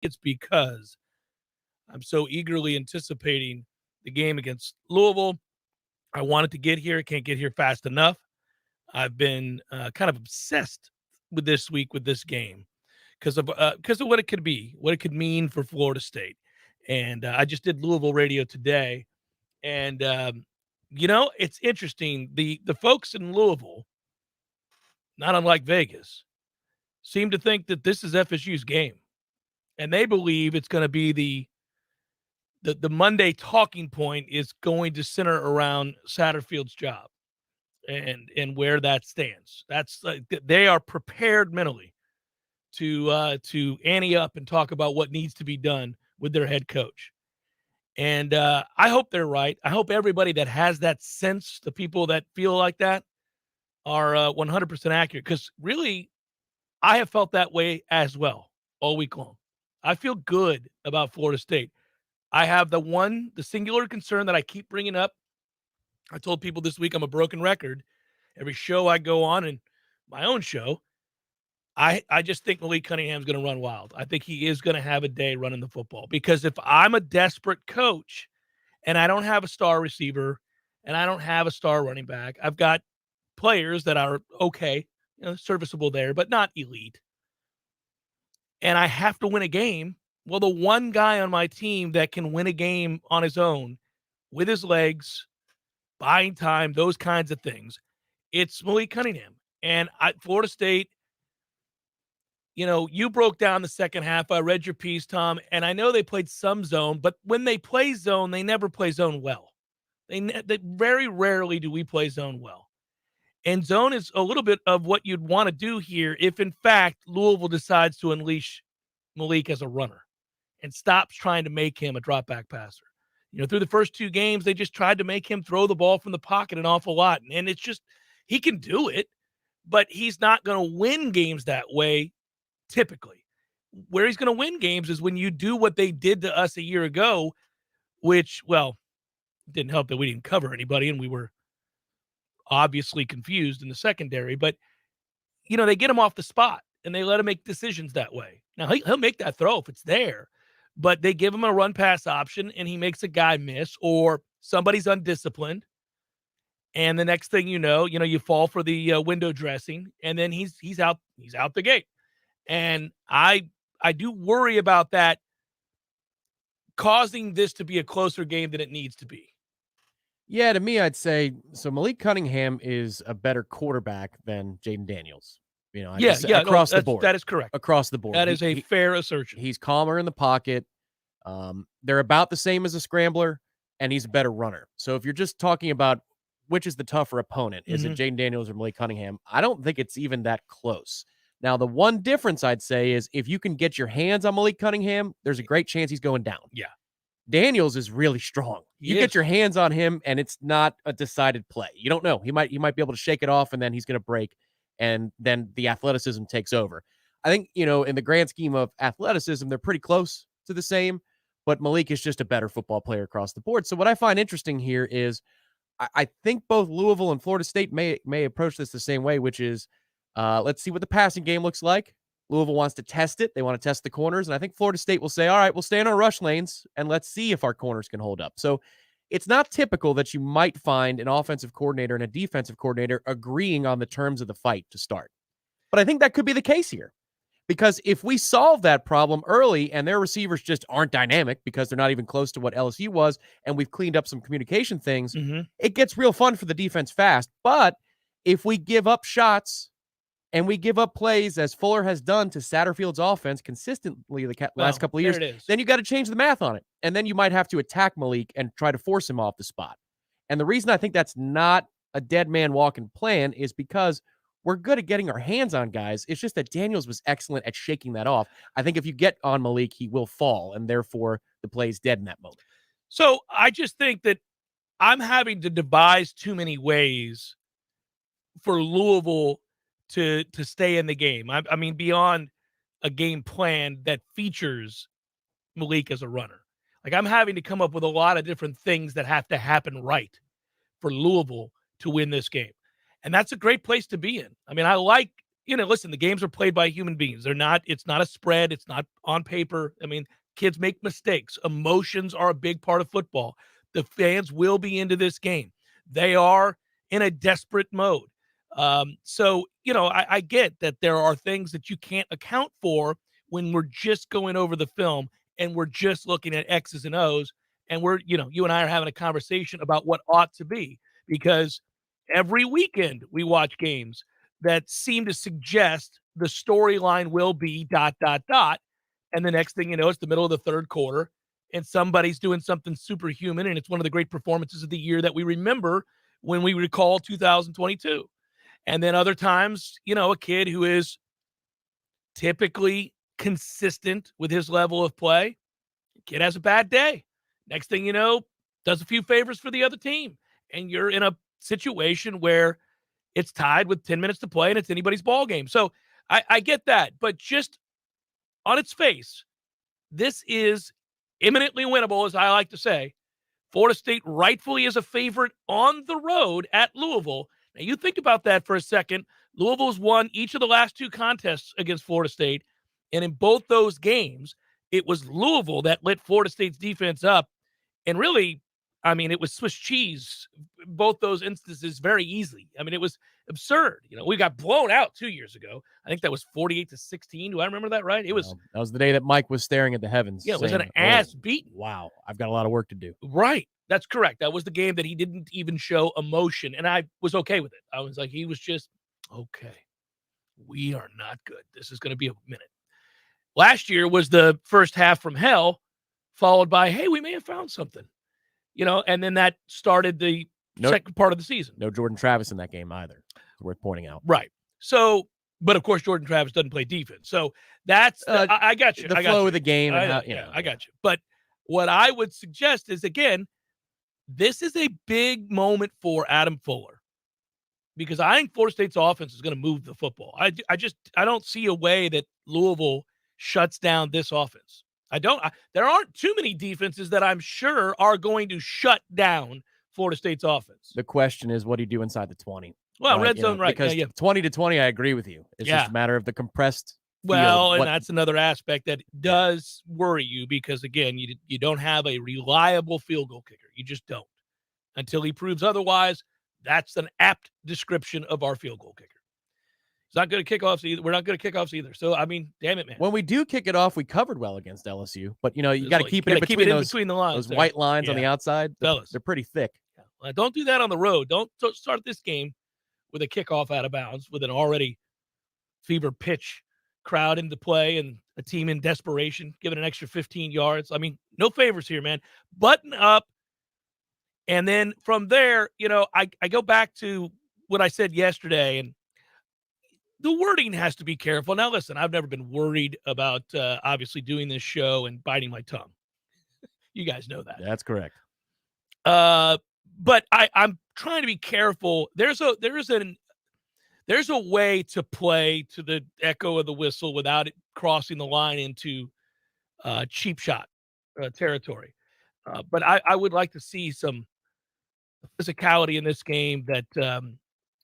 it's because I'm so eagerly anticipating the game against Louisville. I wanted to get here. Can't get here fast enough. I've been kind of obsessed with this week with this game because of what it could be, what it could mean for Florida State. And I just did Louisville radio today, and it's interesting. The folks in Louisville, not unlike Vegas, seem to think that this is FSU's game, and they believe it's going to be the Monday talking point is going to center around Satterfield's job and where that stands. That's they are prepared mentally to ante up and talk about what needs to be done with their head coach. And I hope they're right. I hope everybody that has that sense, the people that feel like that, are 100% accurate. Because really, I have felt that way as well all week long. I feel good about Florida State. I have the singular concern that I keep bringing up. I told people this week I'm a broken record. Every show I go on, and my own show, I just think Malik Cunningham's going to run wild. I think he is going to have a day running the football, because if I'm a desperate coach and I don't have a star receiver and I don't have a star running back, I've got players that are okay, serviceable there, but not elite, and I have to win a game. Well, the one guy on my team that can win a game on his own with his legs, buying time, those kinds of things, it's Malik Cunningham. And Florida State, you broke down the second half. I read your piece, Tom, and I know they played some zone, but when they play zone, they never play zone well. They very rarely do we play zone well. And zone is a little bit of what you'd want to do here if, in fact, Louisville decides to unleash Malik as a runner and stops trying to make him a drop back passer. Through the first two games, they just tried to make him throw the ball from the pocket an awful lot. And it's just, he can do it, but he's not going to win games that way typically. Where he's going to win games is when you do what they did to us a year ago, which, well, didn't help that we didn't cover anybody and we were obviously confused in the secondary. But, they get him off the spot and they let him make decisions that way. Now, he'll make that throw if it's there, but they give him a run pass option and he makes a guy miss, or somebody's undisciplined. And the next thing you fall for the window dressing, and then he's out the gate. And I do worry about that causing this to be a closer game than it needs to be. Yeah, to me, I'd say so. Malik Cunningham is a better quarterback than Jaden Daniels. Across the board. That is correct. Across the board. That is a fair assertion. He's calmer in the pocket. They're about the same as a scrambler, and he's a better runner. So if you're just talking about which is the tougher opponent, is it Jaden Daniels or Malik Cunningham, I don't think it's even that close. Now, the one difference I'd say is if you can get your hands on Malik Cunningham, there's a great chance he's going down. Yeah. Daniels is really strong. You get your hands on him, and it's not a decided play. You don't know. He might be able to shake it off, and then he's going to break, and then the athleticism takes over. I think, in the grand scheme of athleticism, they're pretty close to the same, but Malik is just a better football player across the board. So what I find interesting here is I think both Louisville and Florida State may approach this the same way, which is let's see what the passing game looks like. Louisville wants to test it. They want to test the corners. And I think Florida State will say, all right, we'll stay in our rush lanes and let's see if our corners can hold up. So it's not typical that you might find an offensive coordinator and a defensive coordinator agreeing on the terms of the fight to start. But I think that could be the case here, because if we solve that problem early and their receivers just aren't dynamic because they're not even close to what LSU was, and we've cleaned up some communication things, it gets real fun for the defense fast. But if we give up shots and we give up plays, as Fuller has done to Satterfield's offense consistently the last couple of years, then you got to change the math on it. And then you might have to attack Malik and try to force him off the spot. And the reason I think that's not a dead man walking plan is because we're good at getting our hands on guys. It's just that Daniels was excellent at shaking that off. I think if you get on Malik, he will fall, and therefore the play is dead in that moment. So I just think that I'm having to devise too many ways for Louisville to stay in the game. I mean, beyond a game plan that features Malik as a runner. Like, I'm having to come up with a lot of different things that have to happen right for Louisville to win this game. And that's a great place to be in. I mean, I like, listen, the games are played by human beings. It's not a spread. It's not on paper. I mean, kids make mistakes. Emotions are a big part of football. The fans will be into this game. They are in a desperate mode. So, I get that there are things that you can't account for when we're just going over the film and we're just looking at X's and O's. And you and I are having a conversation about what ought to be, because every weekend we watch games that seem to suggest the storyline will be ... And the next thing you know, it's the middle of the third quarter and somebody's doing something superhuman. And it's one of the great performances of the year that we remember when we recall 2022. And then other times, a kid who is typically consistent with his level of play, kid has a bad day. Next thing you know, does a few favors for the other team. And you're in a situation where it's tied with 10 minutes to play and it's anybody's ball game. So I get that. But just on its face, this is imminently winnable, as I like to say. Florida State rightfully is a favorite on the road at Louisville. Now, you think about that for a second. Louisville's won each of the last two contests against Florida State. And in both those games, it was Louisville that lit Florida State's defense up. And really, I mean, it was Swiss cheese, both those instances, very easily. I mean, it was absurd. We got blown out 2 years ago. I think that was 48-16. Do I remember that right? It was. That was the day that Mike was staring at the heavens. Yeah, it was an ass beating. Wow, I've got a lot of work to do. Right. That's correct. That was the game that he didn't even show emotion, and I was okay with it. I was like, he was just, okay, we are not good. This is going to be a minute. Last year was the first half from hell, followed by, hey, we may have found something. And then that started the second part of the season. No Jordan Travis in that game either. It's worth pointing out. Right. So, but of course, Jordan Travis doesn't play defense. So that's, I got you. The flow of the game. I got you. But what I would suggest is, again, this is a big moment for Adam Fuller, because I think Florida State's offense is going to move the football. I don't see a way that Louisville shuts down this offense. There aren't too many defenses that I'm sure are going to shut down Florida State's offense. The question is, what do you do inside the 20? Well, red zone, right. Because 20-20, I agree with you. It's just a matter of the compressed field. And that's another aspect that does worry you, because, again, you don't have a reliable field goal kicker. You just don't. Until he proves otherwise, that's an apt description of our field goal kicker. He's not good at kickoffs either. We're not good at kickoffs either. So, I mean, damn it, man. When we do kick it off, we covered well against LSU. But, you got to keep it in between the lines. Those white lines on the outside, they're pretty thick. Yeah. Well, don't do that on the road. Don't start this game with a kickoff out of bounds with an already fever pitch crowd into play and a team in desperation, giving an extra 15 yards. I mean, no favors here, man. Button up. And then from there, I go back to what I said yesterday, and the wording has to be careful. Now, listen, I've never been worried about obviously doing this show and biting my tongue. You guys know that. That's correct. But I'm trying to be careful. There's a way to play to the echo of the whistle without it crossing the line into cheap shot territory. But I would like to see some physicality in this game that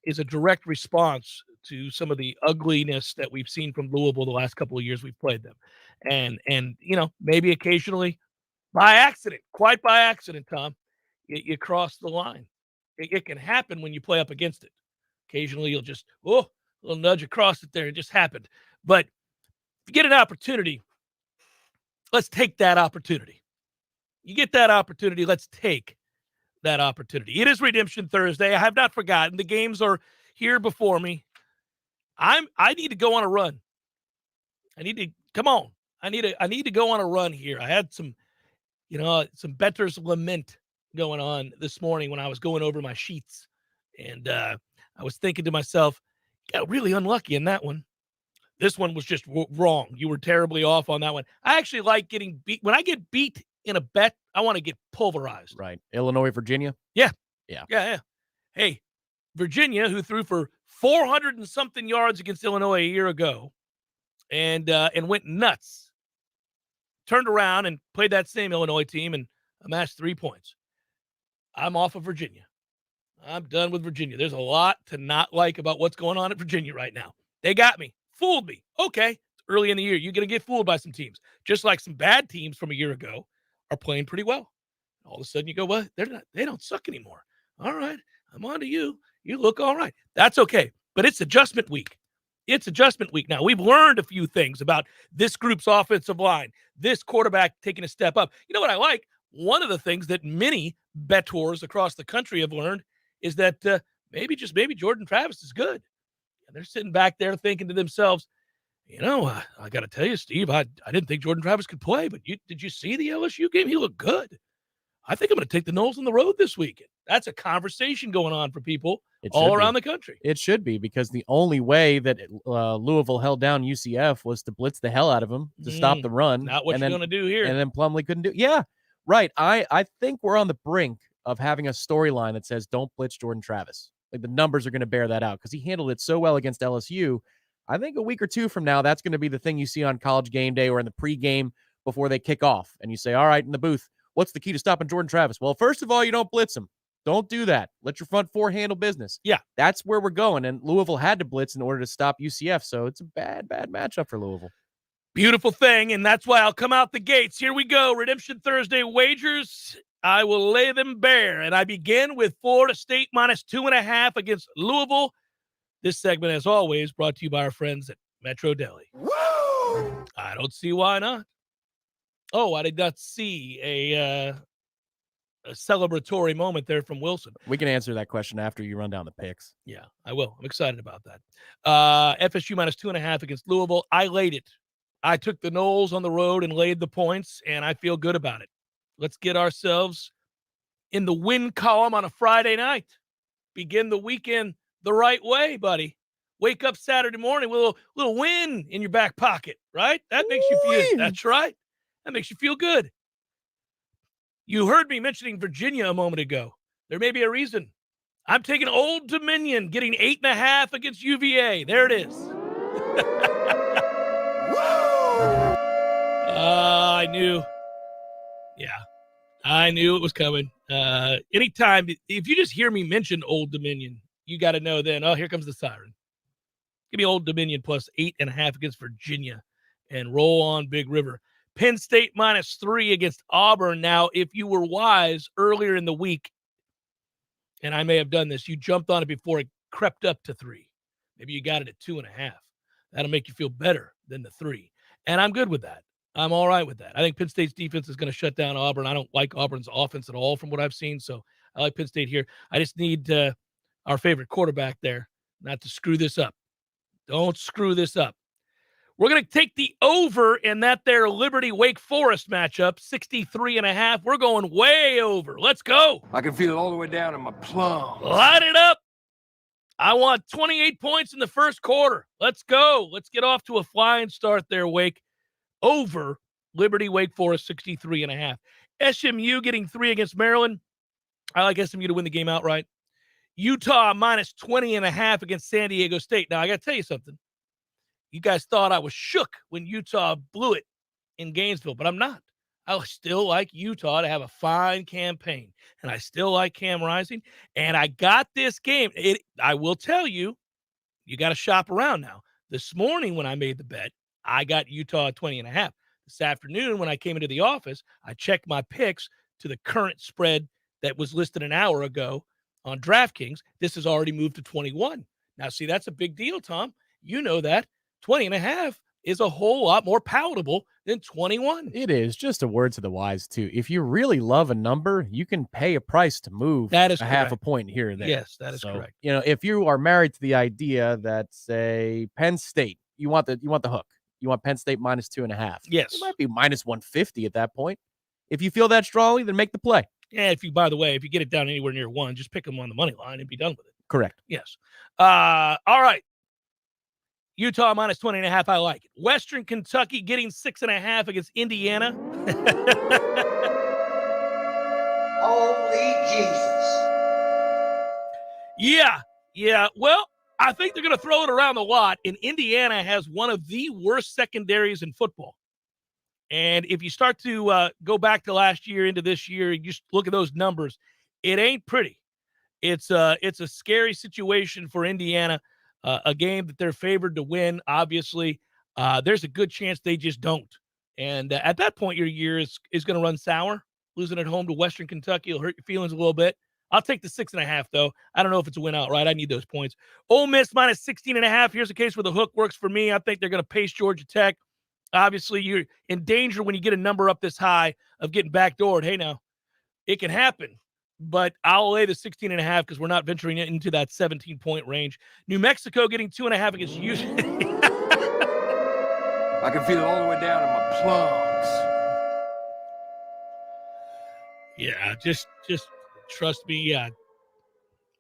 is a direct response to some of the ugliness that we've seen from Louisville the last couple of years we've played them. And maybe occasionally quite by accident, Tom, you cross the line. It can happen when you play up against it. Occasionally you'll just, a little nudge across it there. It just happened. But if you get an opportunity, let's take that opportunity. You get that opportunity, let's take that opportunity. It is Redemption Thursday. I have not forgotten. The games are here before me. I need to go on a run. I need to go on a run here. I had some better's lament going on this morning when I was going over my sheets. And I was thinking to myself, got really unlucky in that one. This one was just wrong. You were terribly off on that one. I actually like getting beat. When I get beat in a bet, I want to get pulverized. Right. Illinois, Virginia. Yeah. Hey, Virginia, who threw for 400 and something yards against Illinois a year ago and went nuts, turned around and played that same Illinois team and amassed 3 points. I'm off of Virginia. I'm done with Virginia. There's a lot to not like about what's going on at Virginia right now. They got me, fooled me. Okay, early in the year, you're going to get fooled by some teams, just like some bad teams from a year ago are playing pretty well. All of a sudden, you go, well, they don't suck anymore. All right, I'm on to you. You look all right. That's okay, but it's adjustment week. It's adjustment week now. We've learned a few things about this group's offensive line, this quarterback taking a step up. You know what I like? One of the things that many bettors across the country have learned is that maybe Jordan Travis is good. And they're sitting back there thinking to themselves, I got to tell you, Steve, I didn't think Jordan Travis could play, but did you see the LSU game? He looked good. I think I'm going to take the Noles on the road this weekend. That's a conversation going on for people all around the country. It should be, because the only way that Louisville held down UCF was to blitz the hell out of them to stop the run. Not what you're going to do here. And then Plumlee couldn't do. Yeah, right. I think we're on the brink of having a storyline that says don't blitz Jordan Travis. Like, the numbers are going to bear that out because he handled it so well against LSU. I think a week or two from now, that's going to be the thing you see on College Game Day or in the pregame before they kick off. And you say, all right, in the booth, what's the key to stopping Jordan Travis? Well, first of all, you don't blitz him. Don't do that. Let your front four handle business. Yeah. That's where we're going. And Louisville had to blitz in order to stop UCF. So it's a bad matchup for Louisville. Beautiful thing. And that's why I'll come out the gates. Here we go. Redemption Thursday wagers. I will lay them bare. And I begin with Florida State -2.5 against Louisville. This segment, as always, brought to you by our friends at Metro Deli. Woo! I don't see why not. Oh, I did not see a celebratory moment there from Wilson. We can answer that question after you run down the picks. Yeah, I will. I'm excited about that. FSU -2.5 against Louisville. I laid it. I took the Noles on the road and laid the points, and I feel good about it. Let's get ourselves in the win column on a Friday night. Begin the weekend the right way, buddy. Wake up Saturday morning with a little win in your back pocket, right? That makes you feel, that's right. That makes you feel good. You heard me mentioning Virginia a moment ago. There may be a reason. I'm taking Old Dominion, getting 8.5 against UVA. There it is. I knew. Yeah, I knew it was coming. Anytime, if you just hear me mention Old Dominion, you got to know then, oh, here comes the siren. Give me Old Dominion plus 8.5 against Virginia and roll on Big River. Penn State -3 against Auburn. Now, if you were wise earlier in the week, and I may have done this, you jumped on it before it crept up to 3. Maybe you got it at 2.5. That'll make you feel better than the 3. And I'm good with that. I'm all right with that. I think Penn State's defense is going to shut down Auburn. I don't like Auburn's offense at all from what I've seen, so I like Penn State here. I just need our favorite quarterback there not to screw this up. Don't screw this up. We're going to take the over in that there Liberty-Wake Forest matchup, 63.5. We're going way over. Let's go. I can feel it all the way down in my plums. Light it up. I want 28 points in the first quarter. Let's go. Let's get off to a flying start there, Wake. Over Liberty-Wake Forest, 63.5. SMU getting 3 against Maryland. I like SMU to win the game outright. Utah -20.5 against San Diego State. Now, I got to tell you something. You guys thought I was shook when Utah blew it in Gainesville, but I'm not. I still like Utah to have a fine campaign, and I still like Cam Rising, and I got this game. I will tell you, you got to shop around now. This morning when I made the bet, I got Utah at 20.5. This afternoon when I came into the office, I checked my picks to the current spread that was listed an hour ago on DraftKings. This has already moved to 21. Now, see, that's a big deal, Tom. You know that. 20.5 is a whole lot more palatable than 21. It is. Just a word to the wise, too. If you really love a number, you can pay a price to move that is half a point here and there. Yes, that is correct. You know, if you are married to the idea that, say, Penn State, you want the hook. You want Penn State -2.5. Yes. It might be -150 at that point. If you feel that strongly, then make the play. Yeah, by the way, if you get it down anywhere near 1, just pick them on the money line and be done with it. Correct. Yes. All right. Utah -20.5. I like it. Western Kentucky getting 6.5 against Indiana. Holy Jesus. Yeah. Well, I think they're going to throw it around a lot, and Indiana has one of the worst secondaries in football. And if you start to go back to last year into this year, you just look at those numbers, it ain't pretty. It's a scary situation for Indiana. a game that they're favored to win, obviously. There's a good chance they just don't. And at that point, your year is going to run sour. Losing at home to Western Kentucky will hurt your feelings a little bit. I'll take the 6.5, though. I don't know if it's a win outright. I need those points. Ole Miss minus 16.5. Here's a case where the hook works for me. I think they're going to pace Georgia Tech. Obviously, you're in danger when you get a number up this high of getting backdoored. Hey, now, it can happen. But I'll lay the 16.5 because we're not venturing into that 17-point range. New Mexico getting 2.5 against Houston. I can feel it all the way down in my plums. Yeah, just trust me.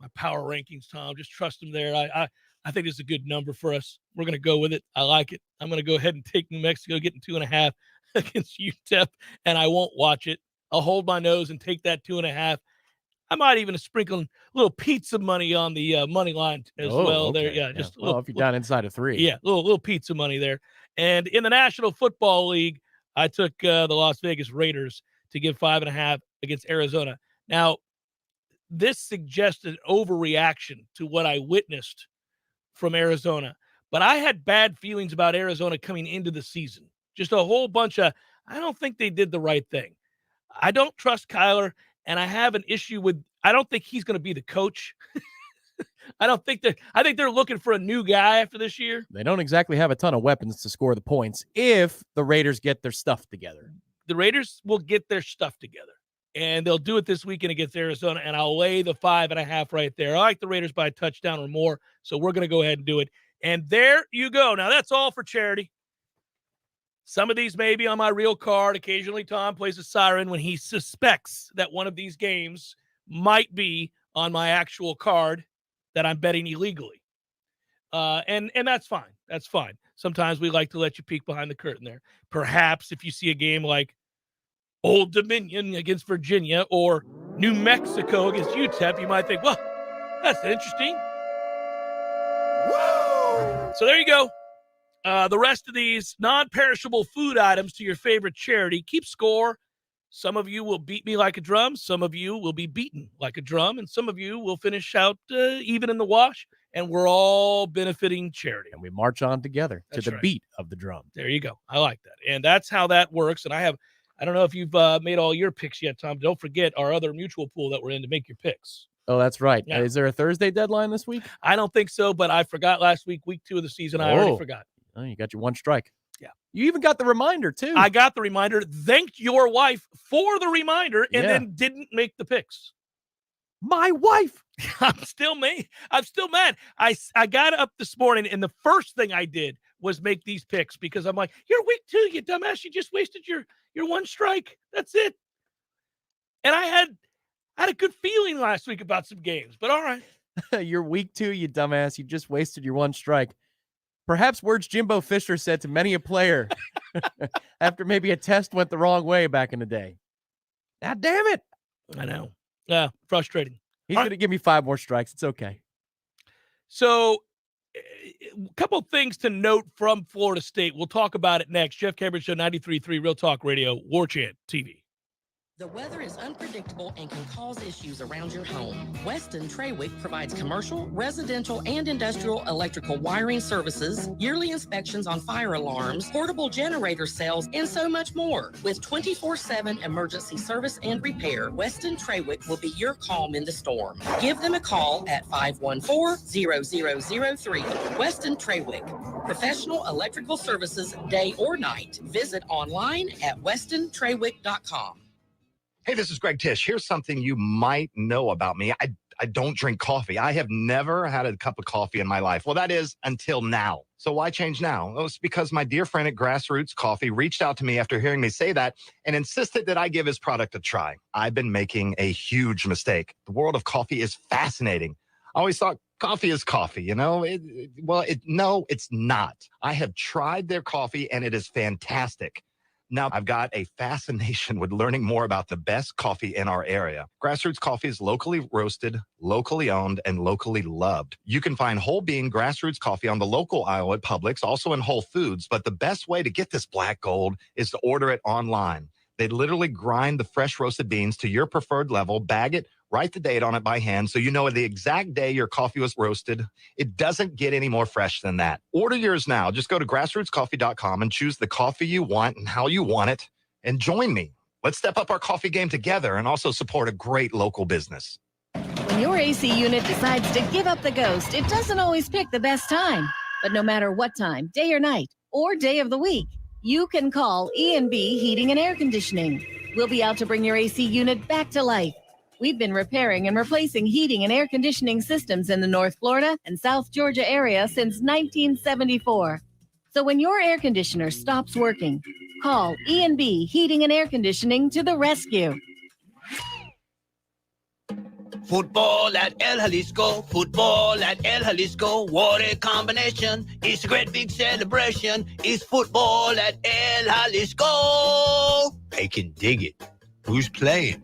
My power rankings, Tom. Just trust them there. I think this is a good number for us. We're going to go with it. I like it. I'm going to go ahead and take New Mexico getting 2.5 against UTEP, and I won't watch it. I'll hold my nose and take that 2.5. I might even sprinkle a little pizza money on the money line as well. Okay. There, yeah. Just well, if you're down inside of 3, yeah, little pizza money there. And in the National Football League, I took the Las Vegas Raiders to give 5.5 against Arizona. Now, this suggests an overreaction to what I witnessed from Arizona, but I had bad feelings about Arizona coming into the season. Just a whole bunch of, I don't think they did the right thing. I don't trust Kyler. And I have an issue with, I don't think he's going to be the coach. I think they're looking for a new guy after this year. They don't exactly have a ton of weapons to score the points if the Raiders get their stuff together. The Raiders will get their stuff together, and they'll do it this weekend against Arizona, and I'll lay the 5.5 right there. I like the Raiders by a touchdown or more, so we're going to go ahead and do it. And there you go. Now, that's all for charity. Some of these may be on my real card. Occasionally, Tom plays a siren when he suspects that one of these games might be on my actual card that I'm betting illegally. And that's fine. That's fine. Sometimes we like to let you peek behind the curtain there. Perhaps if you see a game like Old Dominion against Virginia or New Mexico against UTEP, you might think, well, that's interesting. Woo! So there you go. The rest of these non-perishable food items to your favorite charity. Keep score. Some of you will beat me like a drum. Some of you will be beaten like a drum. And some of you will finish out even in the wash. And we're all benefiting charity. And we march on together to the beat of the drum. There you go. I like that. And that's how that works. And I don't know if you've made all your picks yet, Tom. Don't forget our other mutual pool that we're in to make your picks. Oh, that's right. Yeah. Is there a Thursday deadline this week? I don't think so, but I forgot last week, week 2 of the season. I already forgot. Oh, you got your one strike. Yeah. You even got the reminder, too. I got the reminder, thanked your wife for the reminder, and then didn't make the picks. My wife. I'm still mad. I got up this morning, and the first thing I did was make these picks because I'm like, you're week 2, you dumbass. You just wasted your one strike. That's it. And I had a good feeling last week about some games, but all right. You're week 2, you dumbass. You just wasted your one strike. Perhaps words Jimbo Fisher said to many a player after maybe a test went the wrong way back in the day. Ah, damn it. I know. Yeah, frustrating. He's going to give me 5 more strikes. It's okay. So, a couple things to note from Florida State. We'll talk about it next. Jeff Cameron Show, 93.3 Real Talk Radio, Warchant TV. The weather is unpredictable and can cause issues around your home. Weston Trawick provides commercial, residential, and industrial electrical wiring services, yearly inspections on fire alarms, portable generator sales, and so much more. With 24/7 emergency service and repair, Weston Trawick will be your calm in the storm. Give them a call at 514-0003. Weston Trawick, professional electrical services day or night. Visit online at westontrawick.com. Hey, this is Greg Tish. Here's something you might know about me. I don't drink coffee. I have never had a cup of coffee in my life. Well, that is until now. So why change now? Well, it's because my dear friend at Grassroots Coffee reached out to me after hearing me say that and insisted that I give his product a try. I've been making a huge mistake. The world of coffee is fascinating. I always thought coffee is coffee, you know? No, it's not. I have tried their coffee and it is fantastic. Now, I've got a fascination with learning more about the best coffee in our area. Grassroots Coffee is locally roasted, locally owned, and locally loved. You can find whole bean Grassroots Coffee on the local aisle at Publix, also in Whole Foods, but the best way to get this black gold is to order it online. They literally grind the fresh roasted beans to your preferred level, bag it, Write the date on it by hand so you know the exact day your coffee was roasted. It doesn't get any more fresh than that. Order yours now. Just go to grassrootscoffee.com and choose the coffee you want and how you want it. And join me. Let's step up our coffee game together and also support a great local business. When your AC unit decides to give up the ghost, it doesn't always pick the best time. But no matter what time, day or night, or day of the week, you can call E&B Heating and Air Conditioning. We'll be out to bring your AC unit back to life. We've been repairing and replacing heating and air conditioning systems in the North Florida and South Georgia area since 1974. So when your air conditioner stops working, call E&B Heating and Air Conditioning to the rescue. Football at El Jalisco, football at El Jalisco, what a combination. It's a great big celebration. It's football at El Jalisco. I can dig it. Who's playing?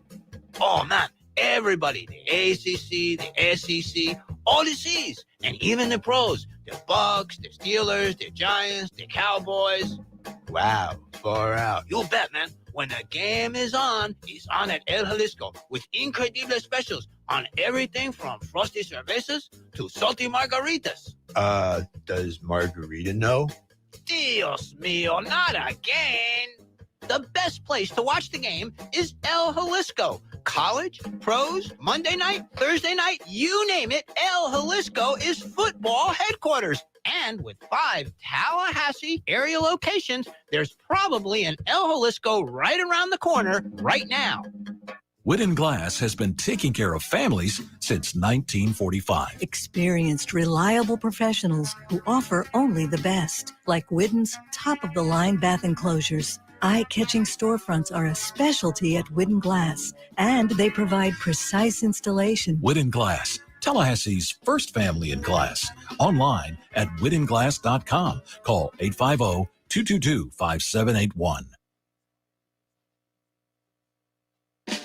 Oh, man, everybody. The ACC, the SEC, all the C's, and even the pros. The Bucks, the Steelers, the Giants, the Cowboys. Wow, far out. You bet, man. When the game is on, it's on at El Jalisco with incredible specials on everything from frosty cervezas to salty margaritas. Does Margarita know? Dios mío, not again. The best place to watch the game is El Jalisco. College, pros, Monday night, Thursday night, you name it, El Jalisco is football headquarters. And with 5 Tallahassee area locations, there's probably an El Jalisco right around the corner right now. Whitten Glass has been taking care of families since 1945. Experienced, reliable professionals who offer only the best, like Whitten's top-of-the-line bath enclosures. Eye-catching storefronts are a specialty at Whitten Glass, and they provide precise installation. Whitten Glass, Tallahassee's first family in glass. Online at whittenglass.com. Call 850-222-5781.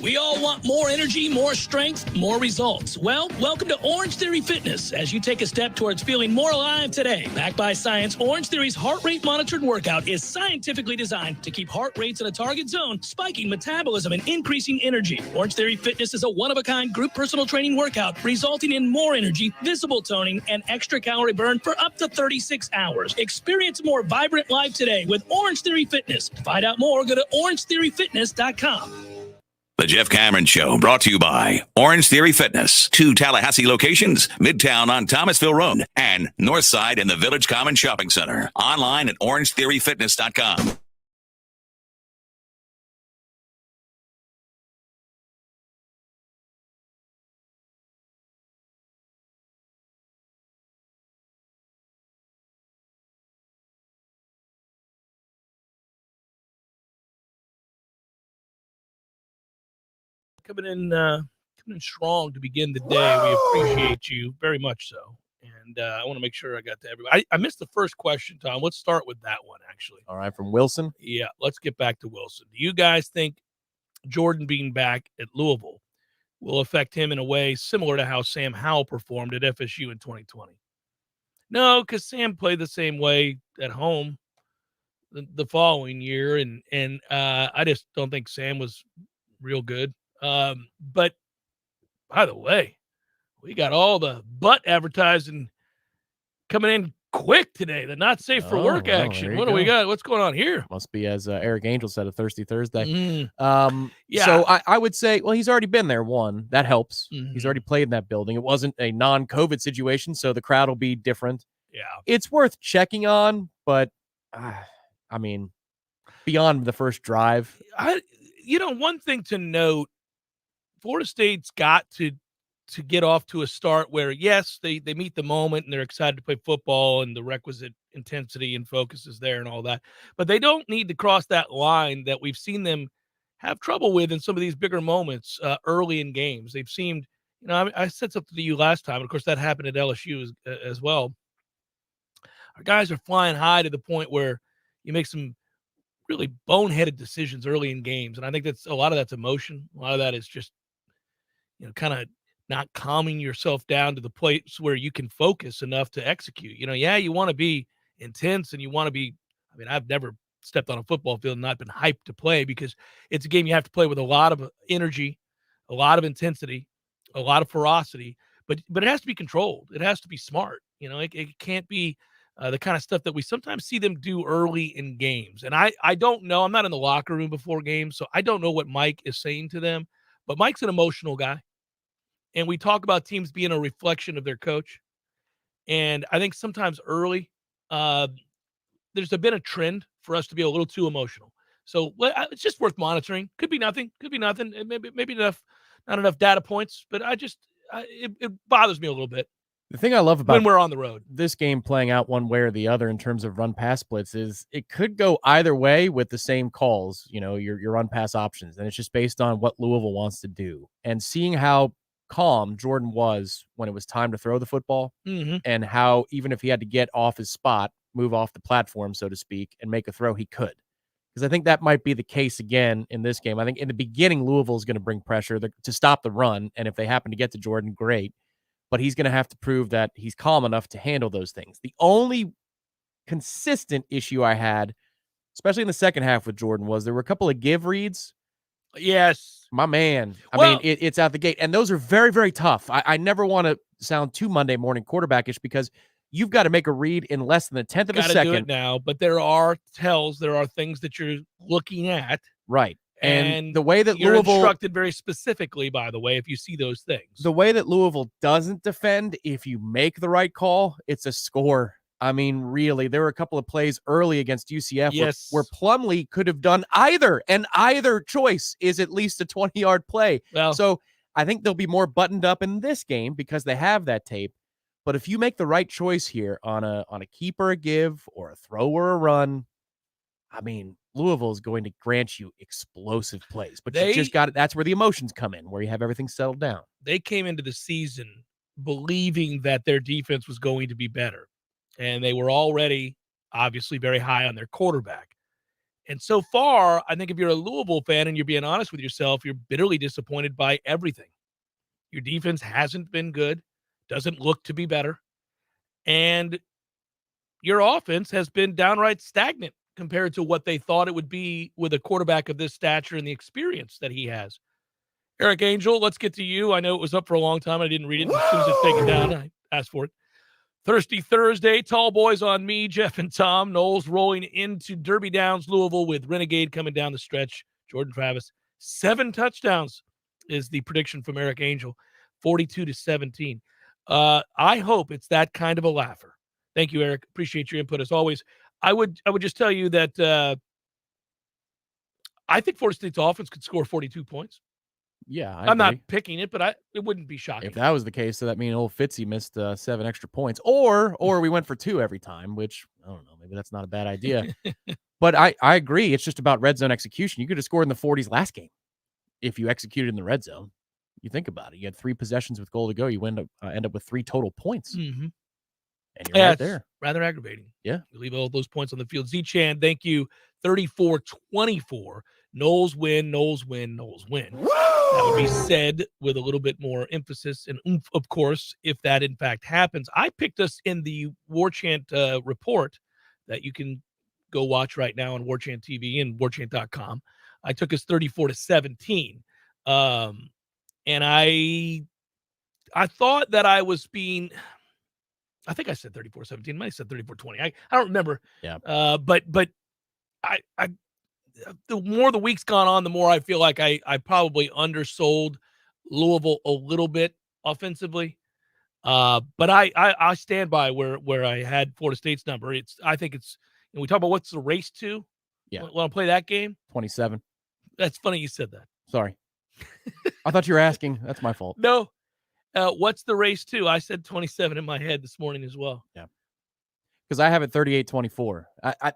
We all want more energy, more strength, more results. Well, welcome to Orange Theory Fitness as you take a step towards feeling more alive today. Backed by science, Orange Theory's heart rate monitored workout is scientifically designed to keep heart rates in a target zone, spiking metabolism and increasing energy. Orange Theory Fitness is a one-of-a-kind group personal training workout resulting in more energy, visible toning, and extra calorie burn for up to 36 hours. Experience a more vibrant life today with Orange Theory Fitness. To find out more, go to orangetheoryfitness.com. The Jeff Cameron Show, brought to you by Orange Theory Fitness. 2 Tallahassee locations, Midtown on Thomasville Road and Northside in the Village Common Shopping Center. Online at orangetheoryfitness.com. Coming in strong to begin the day. We appreciate you very much so. And I want to make sure I got to everybody. I missed the first question, Tom. Let's start with that one, actually. All right, from Wilson. Yeah, let's get back to Wilson. Do you guys think Jordan being back at Louisville will affect him in a way similar to how Sam Howell performed at FSU in 2020? No, because Sam played the same way at home the following year, and I just don't think Sam was real good. But by the way, we got all the butt advertising coming in quick today. The not safe for work action. What do we got? What's going on here? Must be, as Eric Angel said, a thirsty Thursday. Yeah. So I would say, well, he's already been there. One, that helps. He's already played in that building. It wasn't a non-COVID situation, so the crowd will be different. Yeah. It's worth checking on, but I mean, beyond the first drive. One thing to note, Florida State's got to get off to a start where, yes, they meet the moment and they're excited to play football and the requisite intensity and focus is there and all that. But they don't need to cross that line that we've seen them have trouble with in some of these bigger moments early in games. They've seemed, I said something to you last time, and of course that happened at LSU as well. Our guys are flying high to the point where you make some really boneheaded decisions early in games. And I think a lot of that's emotion. A lot of that is just, kind of not calming yourself down to the place where you can focus enough to execute. You want to be intense and you want to be, I've never stepped on a football field and not been hyped to play because it's a game you have to play with a lot of energy, a lot of intensity, a lot of ferocity, but it has to be controlled. It has to be smart. It can't be the kind of stuff that we sometimes see them do early in games. And I don't know. I'm not in the locker room before games, so I don't know what Mike is saying to them. But Mike's an emotional guy. And we talk about teams being a reflection of their coach. And I think sometimes early, there's been a trend for us to be a little too emotional. So it's just worth monitoring. Could be nothing. Maybe not enough data points. But it bothers me a little bit. The thing I love about when we're on the road, this game playing out one way or the other in terms of run pass splits is it could go either way with the same calls, your run pass options. And it's just based on what Louisville wants to do. And seeing how calm Jordan was when it was time to throw the football, and how even if he had to get off his spot, move off the platform, so to speak, and make a throw, he could. Because I think that might be the case again in this game. I think in the beginning, Louisville is going to bring pressure to stop the run. And if they happen to get to Jordan, great. But he's going to have to prove that he's calm enough to handle those things. The only consistent issue I had, especially in the second half with Jordan, was there were a couple of give reads. Yes. My man. I mean, it's out the gate. And those are very, very tough. I never want to sound too Monday morning quarterbackish because you've got to make a read in less than a tenth of a second. Do it now, but there are tells. There are things that you're looking at. Right. And the way that you're Louisville instructed very specifically, by the way, if you see those things. The way that Louisville doesn't defend, if you make the right call, it's a score. I mean, really, there were a couple of plays early against UCF where Plumlee could have done either, and either choice is at least a 20-yard play. Well, so I think they'll be more buttoned up in this game because they have that tape. But if you make the right choice here on a keep or a give or a throw or a run, I mean, Louisville is going to grant you explosive plays, but you just got it. That's where the emotions come in, where you have everything settled down. They came into the season believing that their defense was going to be better, and they were already obviously very high on their quarterback. And so far, I think if you're a Louisville fan and you're being honest with yourself, you're bitterly disappointed by everything. Your defense hasn't been good, doesn't look to be better, and your offense has been downright stagnant compared to what they thought it would be with a quarterback of this stature and the experience that he has. Eric Angel, let's get to you. I know it was up for a long time. I didn't read it. As soon as it's taken down, I asked for it. Thirsty Thursday, Tall Boys on me, Jeff and Tom. Noles rolling into Derby Downs, Louisville, with Renegade coming down the stretch. Jordan Travis, 7 touchdowns is the prediction from Eric Angel, 42-17. I hope it's that kind of a laugher. Thank you, Eric. Appreciate your input as always. I would just tell you that I think Florida State's offense could score 42 points. Yeah, I'm not picking it, but it wouldn't be shocking. If that was the case, so that means old Fitzy missed 7 extra points, or we went for 2 every time, which I don't know, maybe that's not a bad idea. But I agree. It's just about red zone execution. You could have scored in the 40s last game if you executed in the red zone. You think about it. You had 3 possessions with goal to go. You end up with 3 total points. Mm-hmm. And you're right there. Rather aggravating. Yeah. You leave all those points on the field. Z-Chan, thank you. 34-24. Noles win, Noles win, Noles win. Woo! That would be said with a little bit more emphasis and oomph, of course, if that in fact happens. I picked us in the Warchant report that you can go watch right now on Warchant TV and warchant.com. I took us 34-17. And I thought that I was being... I think I said 34-17. I might have said 34-20. I don't remember. Yeah. But I the more the week's gone on, the more I feel like I probably undersold Louisville a little bit offensively. But I stand by where I had Florida State's number. I think it's, we talk about what's the race to. Yeah. Want to play that game? 27. That's funny you said that. Sorry. I thought you were asking. That's my fault. No. What's the race to? I said 27 in my head this morning as well. Yeah. Because I have it 38-24.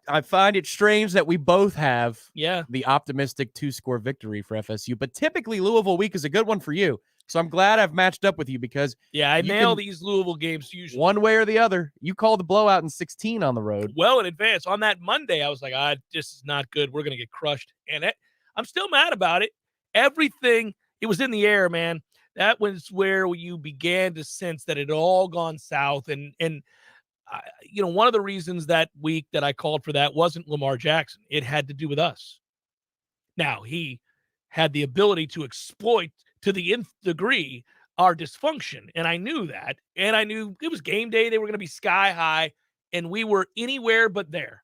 I find it strange that we both have the optimistic 2-score victory for FSU, but typically Louisville week is a good one for you. So I'm glad I've matched up with you because I nail these Louisville games usually. One way or the other. You called the blowout in 16 on the road. Well in advance. On that Monday, I was like, this is not good. We're going to get crushed. And I'm still mad about it. Everything, it was in the air, man. That was where you began to sense that it had all gone south. And one of the reasons that week that I called for that wasn't Lamar Jackson. It had to do with us. Now, he had the ability to exploit to the nth degree our dysfunction. And I knew that. And I knew it was game day. They were going to be sky high. And we were anywhere but there.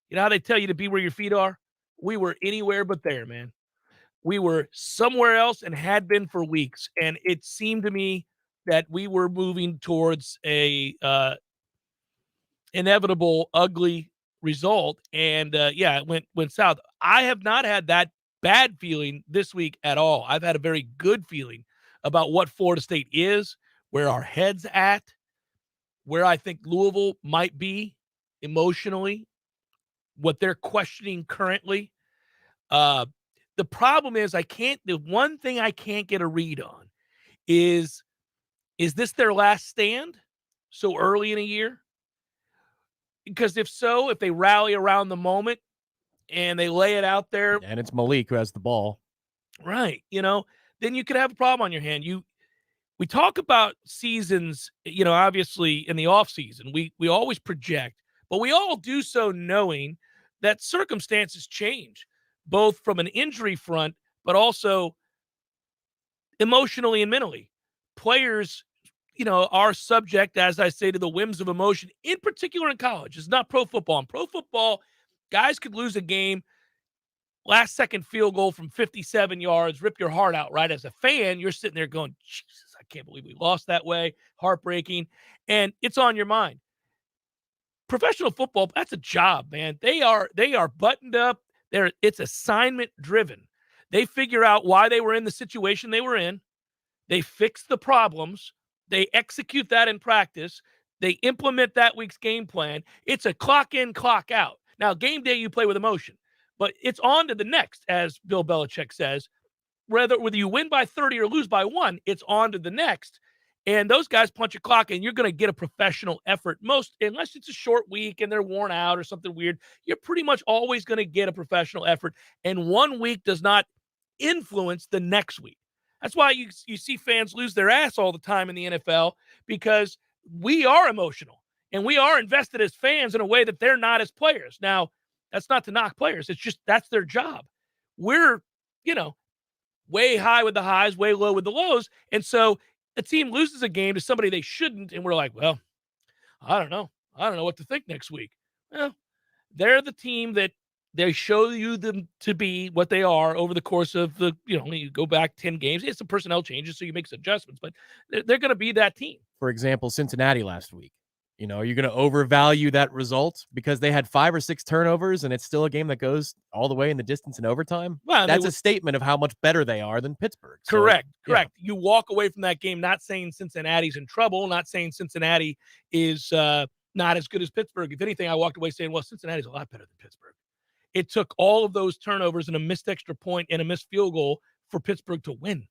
You know how they tell you to be where your feet are? We were anywhere but there, man. We were somewhere else and had been for weeks. And it seemed to me that we were moving towards a inevitable, ugly result. And it went south. I have not had that bad feeling this week at all. I've had a very good feeling about what Florida State is, where our head's at, where I think Louisville might be emotionally, what they're questioning currently. The problem is the one thing I can't get a read on is this their last stand so early in a year? Because if so, if they rally around the moment and they lay it out there. And it's Malik who has the ball. Right. Then you could have a problem on your hand. We talk about seasons, obviously in the off season, we always project, but we all do so knowing that circumstances change, both from an injury front, but also emotionally and mentally. Players, are subject, as I say, to the whims of emotion, in particular in college. It's not pro football. In pro football, guys could lose a game, last second field goal from 57 yards, rip your heart out, right? As a fan, you're sitting there going, Jesus, I can't believe we lost that way. Heartbreaking. And it's on your mind. Professional football, that's a job, man. They are buttoned up. It's assignment driven. They figure out why they were in the situation they were in. They fix the problems. They execute that in practice. They implement that week's game plan. It's a clock in, clock out. Now, game day, you play with emotion, but it's on to the next, as Bill Belichick says. Whether you win by 30 or lose by 1, it's on to the next. And those guys punch a clock, and you're going to get a professional effort. Unless it's a short week and they're worn out or something weird, you're pretty much always going to get a professional effort. And 1 week does not influence the next week. That's why you see fans lose their ass all the time in the NFL, because we are emotional and we are invested as fans in a way that they're not as players. Now, that's not to knock players. It's just that's their job. We're, way high with the highs, way low with the lows. And so a team loses a game to somebody they shouldn't, and we're like, well, I don't know. I don't know what to think next week. Well, they're the team that they show you them to be what they are over the course of the, you go back 10 games. It's some personnel changes, so you make some adjustments, but they're going to be that team. For example, Cincinnati last week. Are you going to overvalue that result because they had 5 or 6 turnovers and it's still a game that goes all the way in the distance in overtime? Well, that's a statement of how much better they are than Pittsburgh. Correct. Yeah. You walk away from that game not saying Cincinnati's in trouble, not saying Cincinnati is not as good as Pittsburgh. If anything, I walked away saying, well, Cincinnati's a lot better than Pittsburgh. It took all of those turnovers and a missed extra point and a missed field goal for Pittsburgh to win.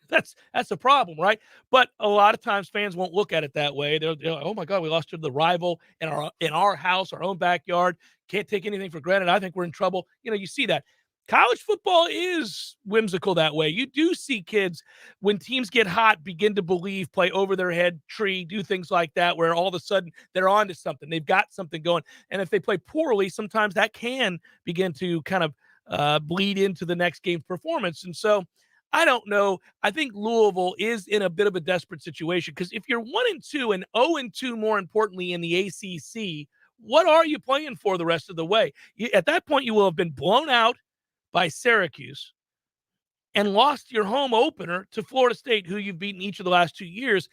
That's a problem, right? But a lot of times fans won't look at it that way. They're like, oh my God, we lost to the rival in our house, our own backyard. Can't take anything for granted. I think we're in trouble. You see that. College football is whimsical that way. You do see kids, when teams get hot, begin to believe, play over their head, tree, do things like that, where all of a sudden they're on to something. They've got something going. And if they play poorly, sometimes that can begin to kind of bleed into the next game's performance. And so I don't know. I think Louisville is in a bit of a desperate situation, because if you're 1-2 and 0-2, more importantly, in the ACC, what are you playing for the rest of the way? At that point, you will have been blown out by Syracuse and lost your home opener to Florida State, who you've beaten each of the last 2 years.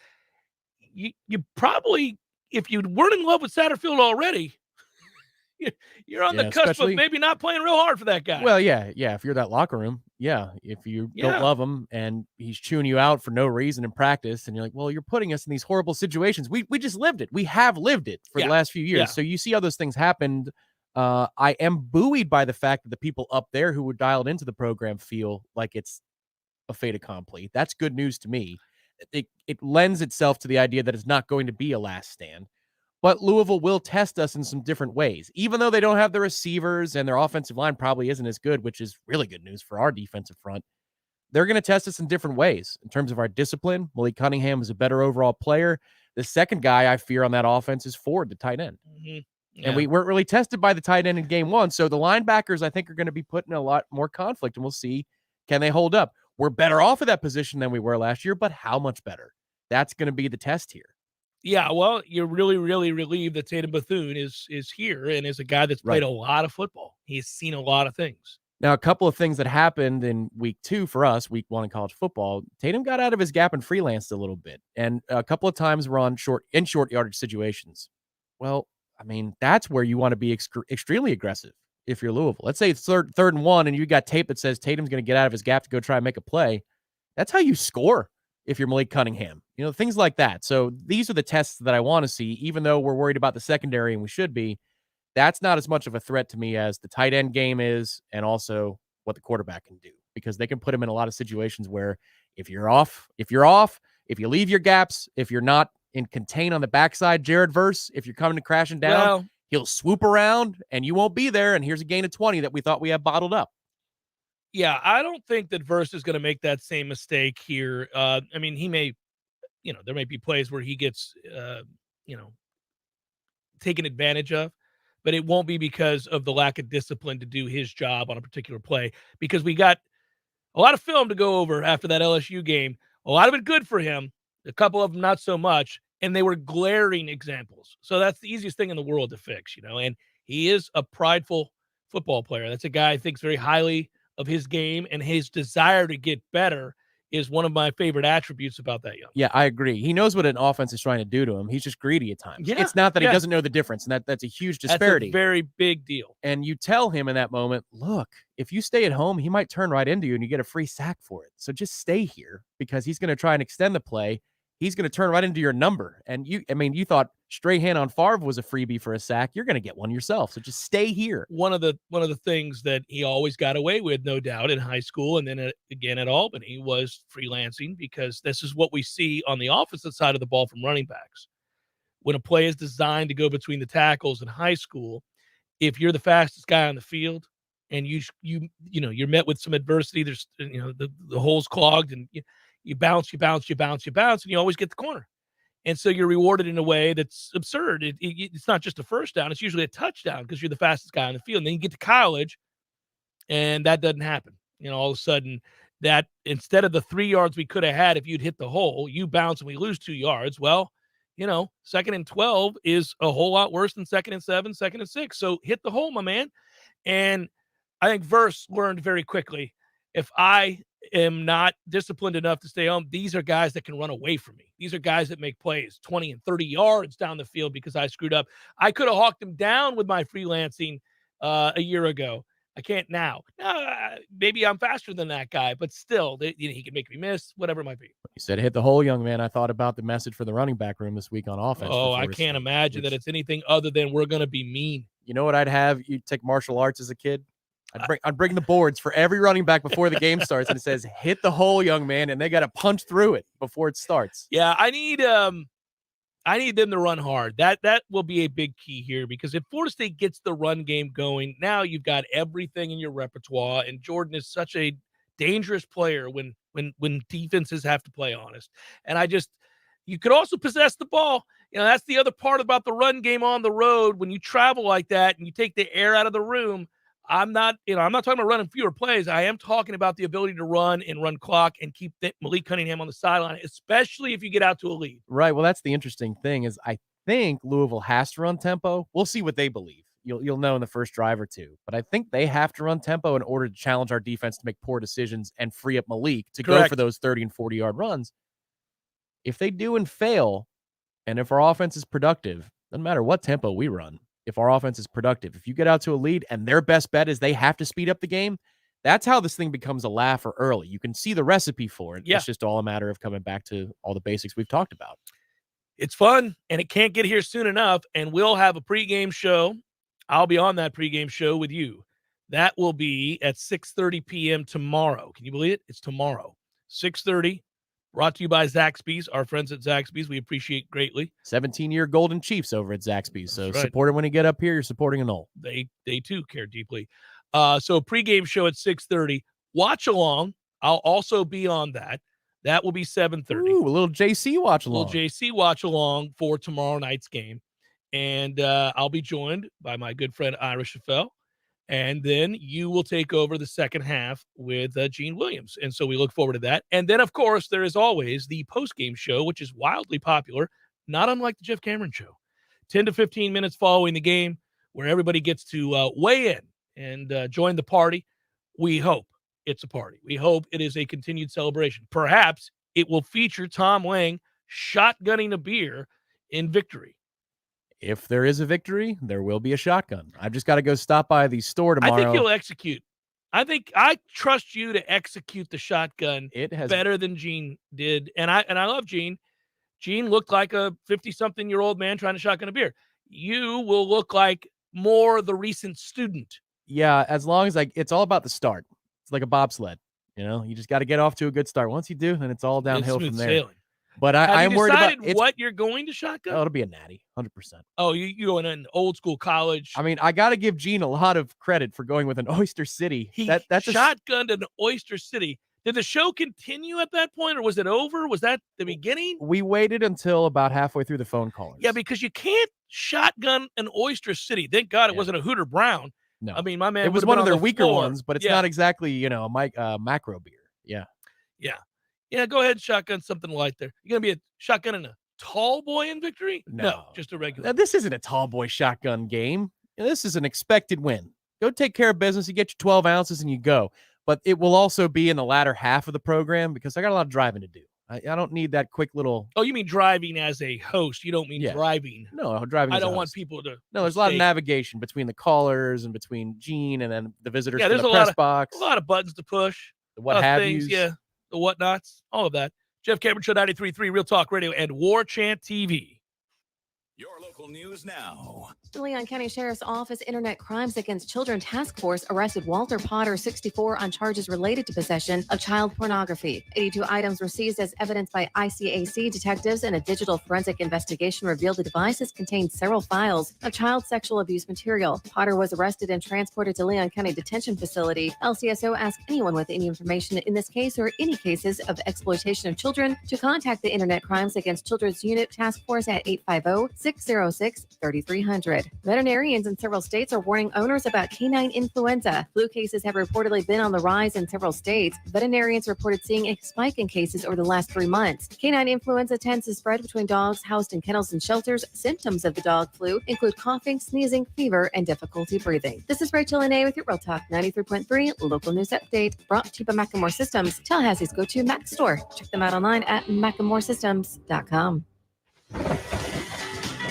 You probably, if you weren't in love with Satterfield already, you're on the cusp of maybe not playing real hard for that guy. Well, yeah. If you're that locker room, if you don't love him and he's chewing you out for no reason in practice, and you're like, well, you're putting us in these horrible situations. We just lived it. We have lived it for the last few years. So you see how those things happened. I am buoyed by the fact that the people up there who were dialed into the program feel like it's a fait accompli. That's good news to me. It lends itself to the idea that it's not going to be a last stand. But Louisville will test us in some different ways, even though they don't have the receivers and their offensive line probably isn't as good, which is really good news for our defensive front. They're going to test us in different ways in terms of our discipline. Malik Cunningham is a better overall player. The second guy I fear on that offense is Ford, the tight end. Mm-hmm. Yeah. And we weren't really tested by the tight end in game 1. So the linebackers, I think, are going to be put in a lot more conflict, and we'll see, can they hold up? We're better off at that position than we were last year, but how much better? That's going to be the test here. Yeah, well, you're really, really relieved that Tatum Bethune is here and is a guy that's played a lot of football. He's seen a lot of things. Now, a couple of things that happened in week 2 for us, week 1 in college football, Tatum got out of his gap and freelanced a little bit. And a couple of times we're on short yardage situations. Well, I mean, that's where you want to be extremely aggressive if you're Louisville. Let's say it's third and 1 and you got tape that says Tatum's going to get out of his gap to go try and make a play. That's how you score if you're Malik Cunningham. Things like that. So these are the tests that I want to see, even though we're worried about the secondary and we should be. That's not as much of a threat to me as the tight end game is, and also what the quarterback can do, because they can put him in a lot of situations where if you're off, if you leave your gaps, if you're not in contain on the backside, Jared Verse, if you're coming to crashing down, he'll swoop around and you won't be there. And here's a gain of 20 that we thought we had bottled up. Yeah, I don't think that Verse is going to make that same mistake here. I mean, he may, there may be plays where he gets, taken advantage of, but it won't be because of the lack of discipline to do his job on a particular play, because we got a lot of film to go over after that LSU game. A lot of it good for him, a couple of them not so much, and they were glaring examples. So that's the easiest thing in the world to fix, and he is a prideful football player. That's a guy I think very highly of his game, and his desire to get better is one of my favorite attributes about that young. Yeah, I agree. He knows what an offense is trying to do to him. He's just greedy at times. Yeah, it's not that he doesn't know the difference, and that's a huge disparity. That's a very big deal. And you tell him in that moment, look, if you stay at home, he might turn right into you and you get a free sack for it. So just stay here, because he's going to try and extend the play. He's going to turn right into your number. And you thought Strahan on Favre was a freebie for a sack. You're going to get one yourself. So just stay here. One of the things that he always got away with, no doubt, in high school and then again at Albany, was freelancing, because this is what we see on the opposite side of the ball from running backs. When a play is designed to go between the tackles in high school, if you're the fastest guy on the field and you're met with some adversity, there's the hole's clogged and you bounce, and you always get the corner. And so you're rewarded in a way that's absurd. It's not just a first down. It's usually a touchdown because you're the fastest guy on the field. And then you get to college, and that doesn't happen. All of a sudden, that instead of the 3 yards we could have had if you'd hit the hole, you bounce and we lose 2 yards. Well, 2nd and 12 is a whole lot worse than 2nd and 7, 2nd and 6. So hit the hole, my man. And I think Verse learned very quickly, if I am not disciplined enough to stay home, these are guys that can run away from me. These are guys that make plays 20 and 30 yards down the field because I screwed up. I could have hawked them down with my freelancing a year ago. I can't now. Maybe I'm faster than that guy, but still, he can make me miss, whatever it might be. You said hit the hole, young man. I thought about the message for the running back room this week on offense. Oh, I can't imagine that it's anything other than we're going to be mean. You know what I'd have? You take martial arts as a kid? I'd bring the boards for every running back before the game starts, and it says, hit the hole, young man, and they got to punch through it before it starts. Yeah, I need them to run hard. That will be a big key here, because if Florida State gets the run game going, now you've got everything in your repertoire, and Jordan is such a dangerous player when defenses have to play honest. And you could also possess the ball. That's the other part about the run game on the road. When you travel like that and you take the air out of the room, I'm not talking about running fewer plays. I am talking about the ability to run and run clock and keep Malik Cunningham on the sideline, especially if you get out to a lead. Right. Well, that's the interesting thing is I think Louisville has to run tempo. We'll see what they believe. You'll know in the first drive or two. But I think they have to run tempo in order to challenge our defense to make poor decisions and free up Malik to go for those 30 and 40-yard runs. If they do and fail, and if our offense is productive, doesn't matter what tempo we run. If our offense is productive, if you get out to a lead and their best bet is they have to speed up the game, that's how this thing becomes a laugher early. You can see the recipe for it. Yeah. It's just all a matter of coming back to all the basics we've talked about. It's fun, and it can't get here soon enough, and we'll have a pregame show. I'll be on that pregame show with you. That will be at 6:30 p.m. tomorrow. Can you believe it? It's tomorrow. 6:30. Brought to you by Zaxby's, our friends at Zaxby's. We appreciate greatly. 17-year Golden Chiefs over at Zaxby's. So right. Support them when you get up here. You're supporting a Nole. They too care deeply. So pregame show at 6:30. Watch along. I'll also be on that. That will be 7:30. Ooh, a little JC watch along. A little JC watch along for tomorrow night's game. And I'll be joined by my good friend Ira Chaffel And then you will take over the second half with Gene Williams. And so we look forward to that. And then, of course, there is always the postgame show, which is wildly popular, not unlike the Jeff Cameron show. 10 to 15 minutes following the game where everybody gets to weigh in and join the party. We hope it's a party. We hope it is a continued celebration. Perhaps it will feature Tom Lang shotgunning a beer in victory. If there is a victory, there will be a shotgun. I've just got to go stop by the store tomorrow. I think you'll execute. I trust you to execute the shotgun better than Gene did. And I love Gene. Gene looked like a 50-something-year-old man trying to shotgun a beer. You will look like more the recent student. Yeah, as long as it's all about the start. It's like a bobsled. You just got to get off to a good start. Once you do, then it's all downhill from there. Sailing. But I'm worried about what you're going to shotgun. Oh, it'll be a natty, 100%. Oh, you going in old school college? I mean, I got to give Gene a lot of credit for going with an Oyster City. That's shotgunned an Oyster City. Did the show continue at that point, or was it over? Was that the beginning? We waited until about halfway through the phone callers. Yeah, because you can't shotgun an Oyster City. Thank God it wasn't a Hooter Brown. No, I mean, my man. It was one of their weaker floor. ones, but it's not exactly a macro beer. Yeah. Go ahead and shotgun something light there. You're gonna be a shotgun and a tall boy in victory? No, just a regular. Now, this isn't a tall boy shotgun game. This is an expected win. Go take care of business. You get your 12 ounces and you go. But it will also be in the latter half of the program because I got a lot of driving to do. I don't need that quick little. Oh, you mean driving as a host? You don't mean driving? No, driving. I don't want people to. No, there's a lot of navigation between the callers and between Gene and then the visitors. Yeah, to there's the press box. A lot of buttons to push. The what have things, yous. yeah, the whatnots, all of that. Jeff Cameron Show 93.3 Real Talk Radio and Warchant TV. Your local news now. The Leon County Sheriff's Office Internet Crimes Against Children Task Force arrested Walter Potter, 64, on charges related to possession of child pornography. 82 items were seized as evidence by ICAC detectives, and a digital forensic investigation revealed the devices contained several files of child sexual abuse material. Potter was arrested and transported to Leon County Detention Facility. LCSO asked anyone with any information in this case or any cases of exploitation of children to contact the Internet Crimes Against Children's Unit Task Force at 850-606-3300. Veterinarians in several states are warning owners about canine influenza. Flu cases have reportedly been on the rise in several states. Veterinarians reported seeing a spike in cases over the last 3 months. Canine influenza tends to spread between dogs housed in kennels and shelters. Symptoms of the dog flu include coughing, sneezing, fever, and difficulty breathing. This is Rachel Anae with your Real Talk 93.3 local news update, brought to you by Macklemore Systems, Tallahassee's go-to Mac store. Check them out online at MacklemoreSystems.com.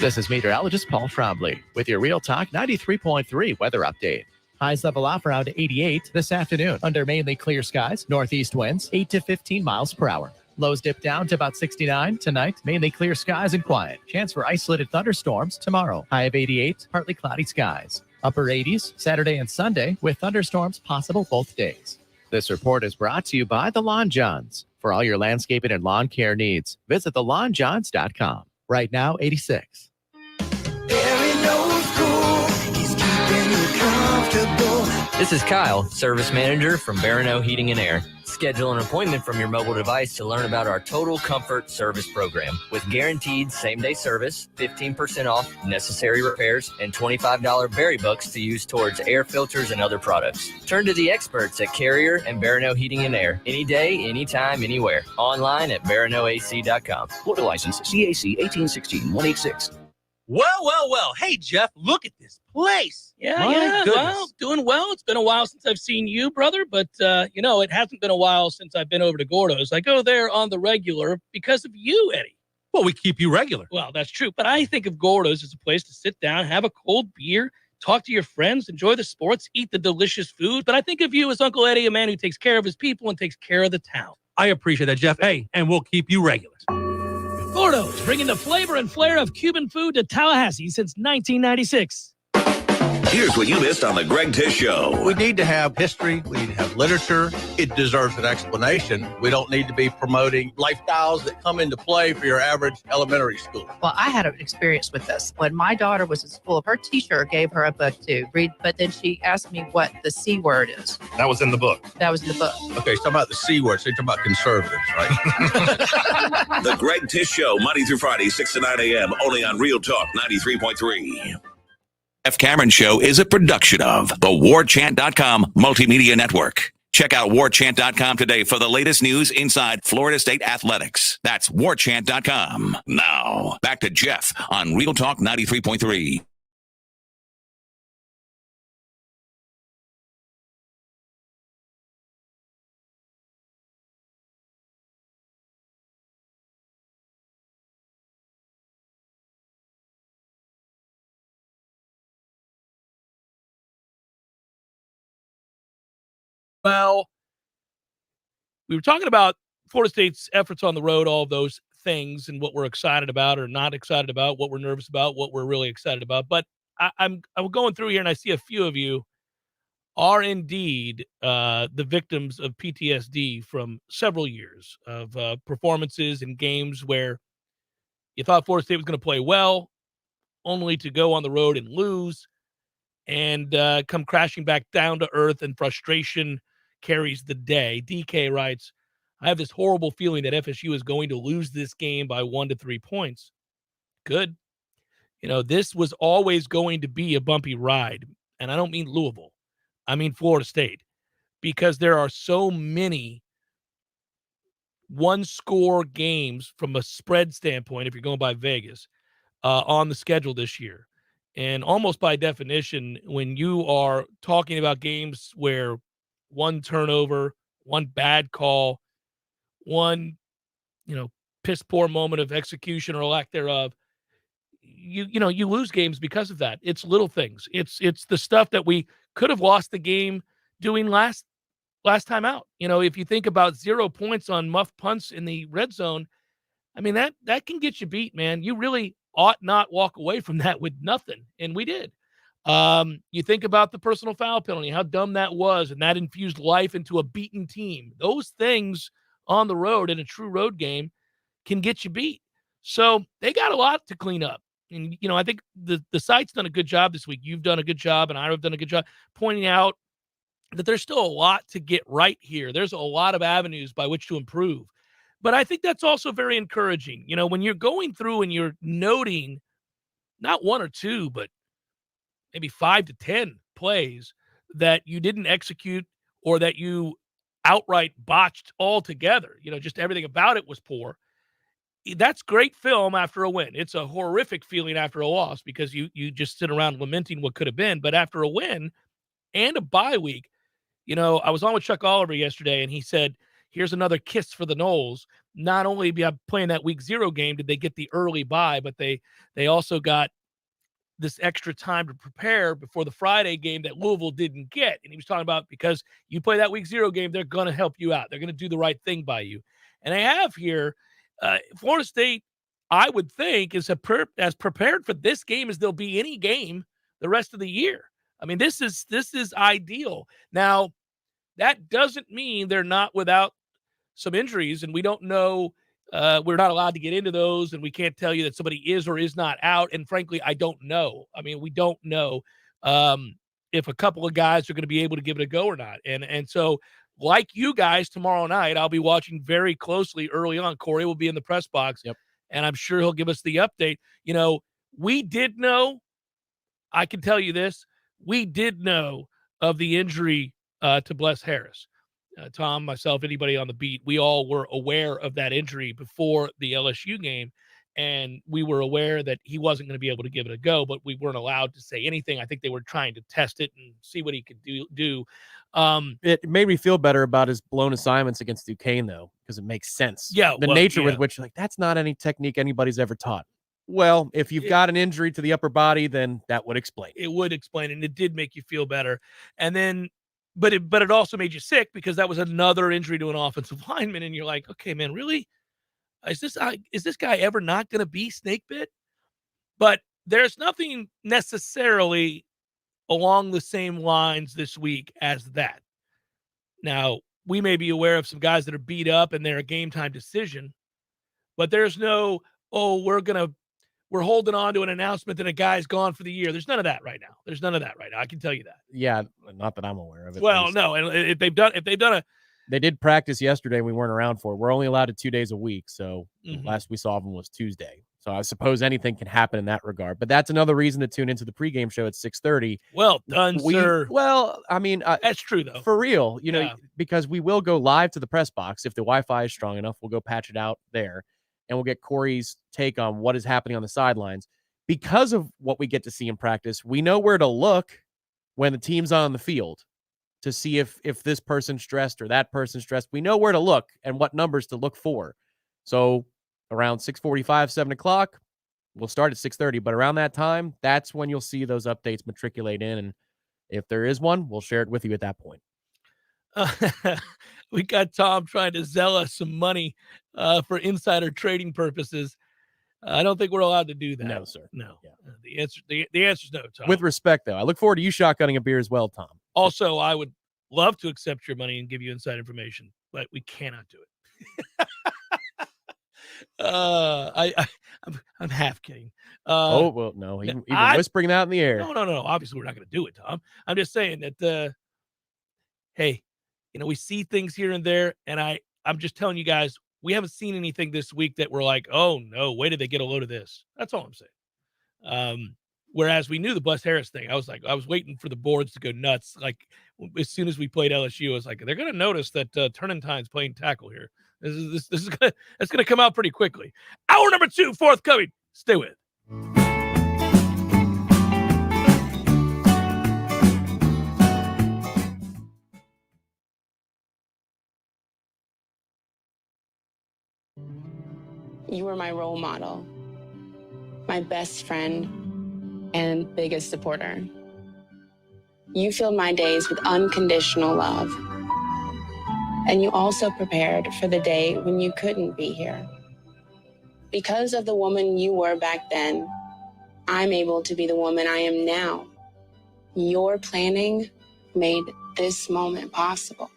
This is meteorologist Paul Trombley with your Real Talk 93.3 weather update. Highs level off around 88 this afternoon under mainly clear skies, northeast winds 8 to 15 miles per hour. Lows dip down to about 69 tonight, mainly clear skies and quiet. Chance for isolated thunderstorms tomorrow. High of 88, partly cloudy skies. Upper 80s Saturday and Sunday with thunderstorms possible both days. This report is brought to you by the Lawn Johns. For all your landscaping and lawn care needs, visit thelawnjohns.com. Right now, 86. This is Kyle, service manager from Barano Heating and Air. Schedule an appointment from your mobile device to learn about our Total Comfort Service Program. With guaranteed same-day service, 15% off necessary repairs, and $25 berry bucks to use towards air filters and other products. Turn to the experts at Carrier and Barano Heating and Air. Any day, anytime, anywhere. Online at baranoac.com. Florida license CAC 1816-186. Well. Hey, Jeff, look at this place. Yeah. Well, doing well. It's been a while since I've seen you, brother, but, it hasn't been a while since I've been over to Gordo's. I go there on the regular because of you, Eddie. Well, we keep you regular. Well, that's true, but I think of Gordo's as a place to sit down, have a cold beer, talk to your friends, enjoy the sports, eat the delicious food. But I think of you as Uncle Eddie, a man who takes care of his people and takes care of the town. I appreciate that, Jeff. Hey, and we'll keep you regular. Gordo's, bringing the flavor and flair of Cuban food to Tallahassee since 1996. Here's what you missed on the Greg Tish Show. We need to have history. We need to have literature. It deserves an explanation. We don't need to be promoting lifestyles that come into play for your average elementary school. Well, I had an experience with this. When my daughter was in school, her teacher gave her a book to read, but then she asked me what the C word is. That was in the book. That was in the book. Okay, so about the C word. So you're talking about conservatives, right? The Greg Tish Show, Monday through Friday, 6 to 9 a.m., only on Real Talk 93.3. Jeff Cameron Show is a production of the Warchant.com Multimedia Network. Check out Warchant.com today for the latest news inside Florida State athletics. That's Warchant.com. Now, back to Jeff on Real Talk 93.3. Well, we were talking about Florida State's efforts on the road, all of those things, and what we're excited about or not excited about, what we're nervous about, what we're really excited about. But I'm going through here, and I see a few of you are indeed the victims of PTSD from several years of performances and games where you thought Florida State was going to play well, only to go on the road and lose and come crashing back down to earth, and frustration carries the day. DK writes, I have this horrible feeling that FSU is going to lose this game by 1 to 3 points. Good. This was always going to be a bumpy ride. And I don't mean Louisville. I mean Florida State. Because there are so many one-score games from a spread standpoint, if you're going by Vegas, on the schedule this year. And almost by definition, when you are talking about games where one turnover, one bad call, one, piss poor moment of execution or lack thereof, you lose games because of that. It's little things. It's the stuff that we could have lost the game doing last time out. If you think about 0 points on muff punts in the red zone, I mean, that can get you beat, man. You really ought not walk away from that with nothing. And we did. You think about the personal foul penalty, how dumb that was, and that infused life into a beaten team. Those things on the road in a true road game can get you beat. So they got a lot to clean up. And, I think the site's done a good job this week. You've done a good job, and I've done a good job pointing out that there's still a lot to get right here. There's a lot of avenues by which to improve. But I think that's also very encouraging. When you're going through and you're noting not 1 or 2, but maybe 5 to 10 plays that you didn't execute or that you outright botched altogether, just everything about it was poor. That's great film after a win. It's a horrific feeling after a loss because you just sit around lamenting what could have been. But after a win and a bye week, I was on with Chuck Oliver yesterday, and he said, here's another kiss for the Noles. Not only by playing that week 0 game did they get the early bye, but they also got this extra time to prepare before the Friday game that Louisville didn't get. And he was talking about, because you play that week 0 game, they're going to help you out. They're going to do the right thing by you. And I have here, Florida State, I would think, is as prepared for this game as there'll be any game the rest of the year. I mean, this is ideal. Now, that doesn't mean they're not without some injuries, and we don't know. We're not allowed to get into those, and we can't tell you that somebody is or is not out. And frankly, I don't know. I mean, we don't know if a couple of guys are going to be able to give it a go or not. And so, like you guys, tomorrow night, I'll be watching very closely early on. Corey will be in the press box, and I'm sure he'll give us the update. We did know. I can tell you this. We did know of the injury to Bless Harris. Tom, myself, anybody on the beat, we all were aware of that injury before the LSU game, and we were aware that he wasn't going to be able to give it a go, but we weren't allowed to say anything. I think they were trying to test it and see what he could do. It made me feel better about his blown assignments against Duquesne, though, because it makes sense. Yeah, the nature with which, that's not any technique anybody's ever taught. Well, if you've got an injury to the upper body, then that would explain. It would explain, and it did make you feel better. And then, but it also made you sick, because that was another injury to an offensive lineman, and you're like, okay, man, really? Is this guy ever not going to be snake bit? But there's nothing necessarily along the same lines this week as that. Now, we may be aware of some guys that are beat up and they're a game time decision, but there's no, we're holding on to an announcement that a guy's gone for the year. There's none of that right now. I can tell you that. Yeah, not that I'm aware of it. Well, no, and if they've done they did practice yesterday. We weren't around for it. We're only allowed to 2 days a week. So last we saw of them was Tuesday. So I suppose anything can happen in that regard. But that's another reason to tune into the pregame show at 6:30. Well done, sir. Well, I mean, that's true, though. For real, because we will go live to the press box. If the Wi-Fi is strong enough, we'll go patch it out there, and we'll get Corey's take on what is happening on the sidelines. Because of what we get to see in practice, we know where to look when the team's on the field to see if this person's stressed or that person's stressed. We know where to look and what numbers to look for. So around 6:45, 7 o'clock, we'll start at 6:30. But around that time, that's when you'll see those updates matriculate in. And if there is one, we'll share it with you at that point. We got Tom trying to sell us some money for insider trading purposes. I don't think we're allowed to do that. No, sir. No. Yeah. The answer is no, Tom. With respect, though, I look forward to you shotgunning a beer as well, Tom. Also, I would love to accept your money and give you inside information, but we cannot do it. I'm half kidding. No, even whispering that in the air. No. Obviously, we're not going to do it, Tom. I'm just saying that. Hey, we see things here and there, and I'm just telling you guys, we haven't seen anything this week that we're like, oh no, where did they get a load of this? That's all I'm saying. Whereas we knew the Bless Harris thing, I was waiting for the boards to go nuts. Like as soon as we played LSU, I was like, they're going to notice that Turnentine's playing tackle here. This is gonna come out pretty quickly. Hour number 2 forthcoming. Stay with. You were my role model, my best friend, and biggest supporter. You filled my days with unconditional love. And you also prepared for the day when you couldn't be here. Because of the woman you were back then, I'm able to be the woman I am now. Your planning made this moment possible.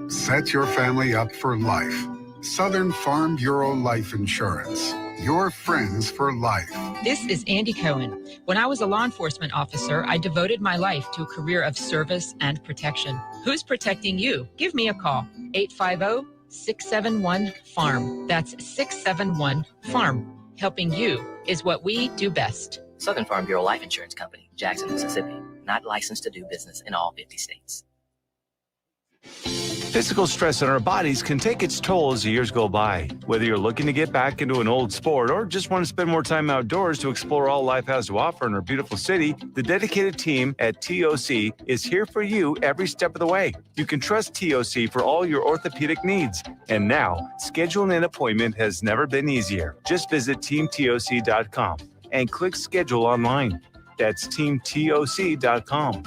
Set your family up for life. Southern Farm Bureau Life Insurance. Your friends for life. This is Andy Cohen. When I was a law enforcement officer, I devoted my life to a career of service and protection. Who's protecting you? Give me a call. 850-671-FARM. That's 671-FARM. Helping you is what we do best. Southern Farm Bureau Life Insurance Company, Jackson, Mississippi. Not licensed to do business in all 50 states. Physical stress on our bodies can take its toll as the years go by. Whether you're looking to get back into an old sport or just want to spend more time outdoors to explore all life has to offer in our beautiful city, the dedicated team at TOC is here for you every step of the way. You can trust TOC for all your orthopedic needs. And now, scheduling an appointment has never been easier. Just visit teamtoc.com and click schedule online. That's teamtoc.com.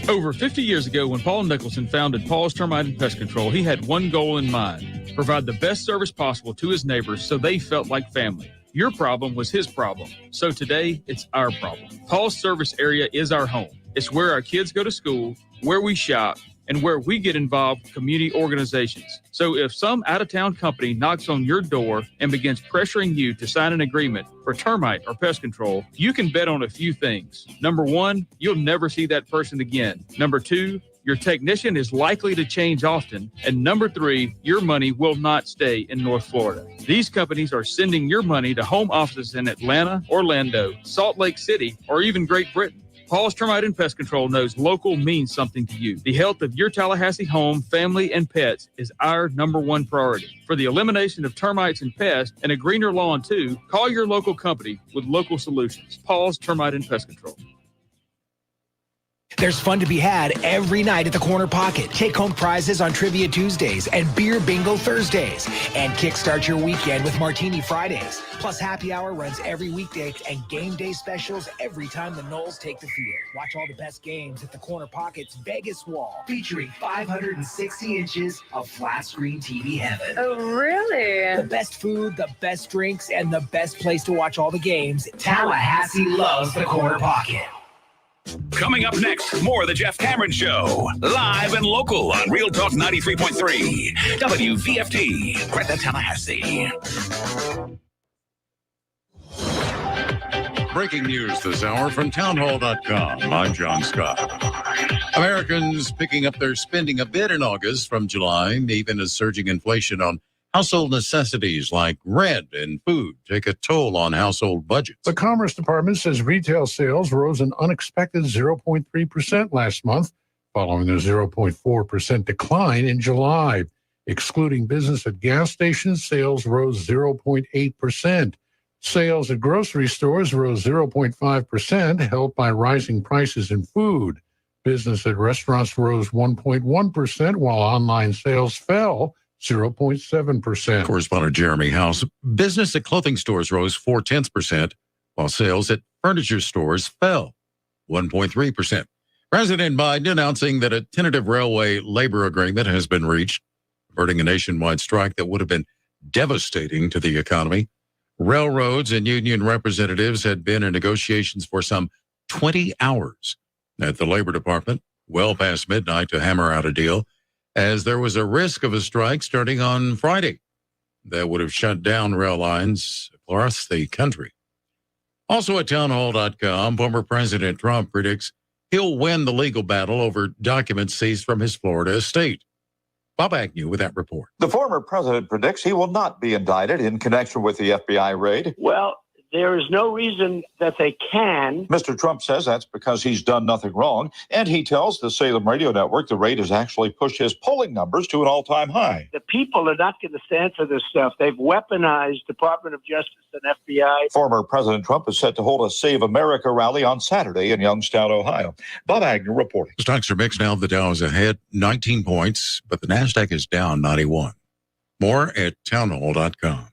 Over 50 years ago, when Paul Nicholson founded Paul's Termite and Pest Control, he had one goal in mind: provide the best service possible to his neighbors so they felt like family. Your problem was his problem, so today it's our problem. Paul's service area is our home. It's where our kids go to school, where we shop, and where we get involved with community organizations. So if some out-of-town company knocks on your door and begins pressuring you to sign an agreement for termite or pest control, you can bet on a few things. Number 1, you'll never see that person again. Number 2, your technician is likely to change often. And number 3, your money will not stay in North Florida. These companies are sending your money to home offices in Atlanta, Orlando, Salt Lake City, or even Great Britain. Paul's Termite and Pest Control knows local means something to you. The health of your Tallahassee home, family, and pets is our number 1 priority. For the elimination of termites and pests and a greener lawn too, call your local company with local solutions. Paul's Termite and Pest Control. There's fun to be had every night at the Corner Pocket. Take home prizes on Trivia Tuesdays and Beer Bingo Thursdays. And kickstart your weekend with Martini Fridays. Plus, happy hour runs every weekday and game day specials every time the Noles take the field. Watch all the best games at the Corner Pocket's Vegas Wall, featuring 560 inches of flat screen TV heaven. Oh, really? The best food, the best drinks, and the best place to watch all the games. Tallahassee loves the Corner Pocket. Coming up next, more of the Jeff Cameron Show. Live and local on Real Talk 93.3. WVFT, Greta, Tallahassee. Breaking news this hour from townhall.com. I'm John Scott. Americans picking up their spending a bit in August from July, even as surging inflation on Household necessities like rent and food take a toll on household budgets. The Commerce Department says retail sales rose an unexpected 0.3% last month, following a 0.4% decline in July. Excluding business at gas stations, sales rose 0.8%. Sales at grocery stores rose 0.5%, helped by rising prices in food. Business at restaurants rose 1.1%, while online sales fell 0.7%. Correspondent Jeremy House. Business at clothing stores rose 0.4%, while sales at furniture stores fell 1.3%. President Biden announcing that a tentative railway labor agreement has been reached, averting a nationwide strike that would have been devastating to the economy. Railroads and union representatives had been in negotiations for some 20 hours at the Labor Department, well past midnight, to hammer out a deal, as there was a risk of a strike starting on Friday that would have shut down rail lines across the country. Also at townhall.com, former President Trump predicts he'll win the legal battle over documents seized from his Florida estate. Bob Agnew with that report. The former president predicts he will not be indicted in connection with the FBI raid. Well, there is no reason that they can. Mr. Trump says that's because he's done nothing wrong, and he tells the Salem Radio Network the raid has actually pushed his polling numbers to an all-time high. The people are not going to stand for this stuff. They've weaponized Department of Justice and FBI. Former President Trump is set to hold a Save America rally on Saturday in Youngstown, Ohio. Bob Agnew reporting. Stocks are mixed now. The Dow is ahead 19 points, but the NASDAQ is down 91. More at townhall.com.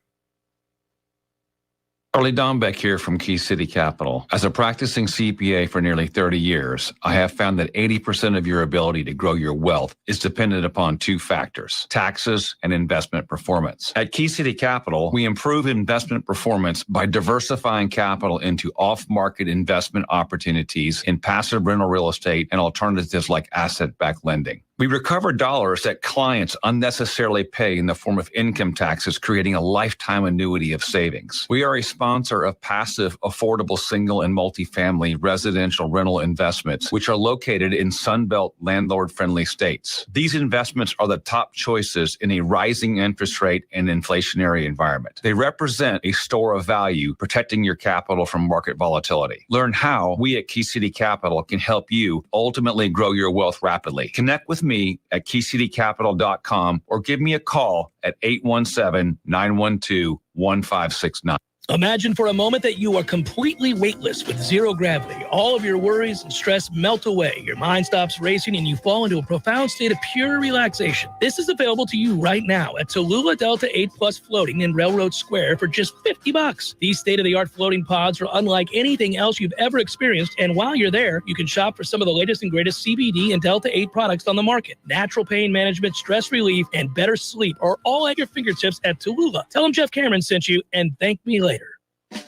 Early Dombeck here from Key City Capital. As a practicing CPA for nearly 30 years, I have found that 80% of your ability to grow your wealth is dependent upon two factors: taxes and investment performance. At Key City Capital, we improve investment performance by diversifying capital into off-market investment opportunities in passive rental real estate and alternatives like asset-backed lending. We recover dollars that clients unnecessarily pay in the form of income taxes, creating a lifetime annuity of savings. We are a sponsor of passive, affordable single and multifamily residential rental investments, which are located in Sunbelt landlord-friendly states. These investments are the top choices in a rising interest rate and inflationary environment. They represent a store of value, protecting your capital from market volatility. Learn how we at Key City Capital can help you ultimately grow your wealth rapidly. Connect with me at keycitycapital.com or give me a call at 817-912-1569. Imagine for a moment that you are completely weightless with zero gravity. All of your worries and stress melt away. Your mind stops racing and you fall into a profound state of pure relaxation. This is available to you right now at Tallulah Delta 8 Plus Floating in Railroad Square for just $50. These state-of-the-art floating pods are unlike anything else you've ever experienced. And while you're there, you can shop for some of the latest and greatest CBD and Delta 8 products on the market. Natural pain management, stress relief, and better sleep are all at your fingertips at Tallulah. Tell them Jeff Cameron sent you and thank me later.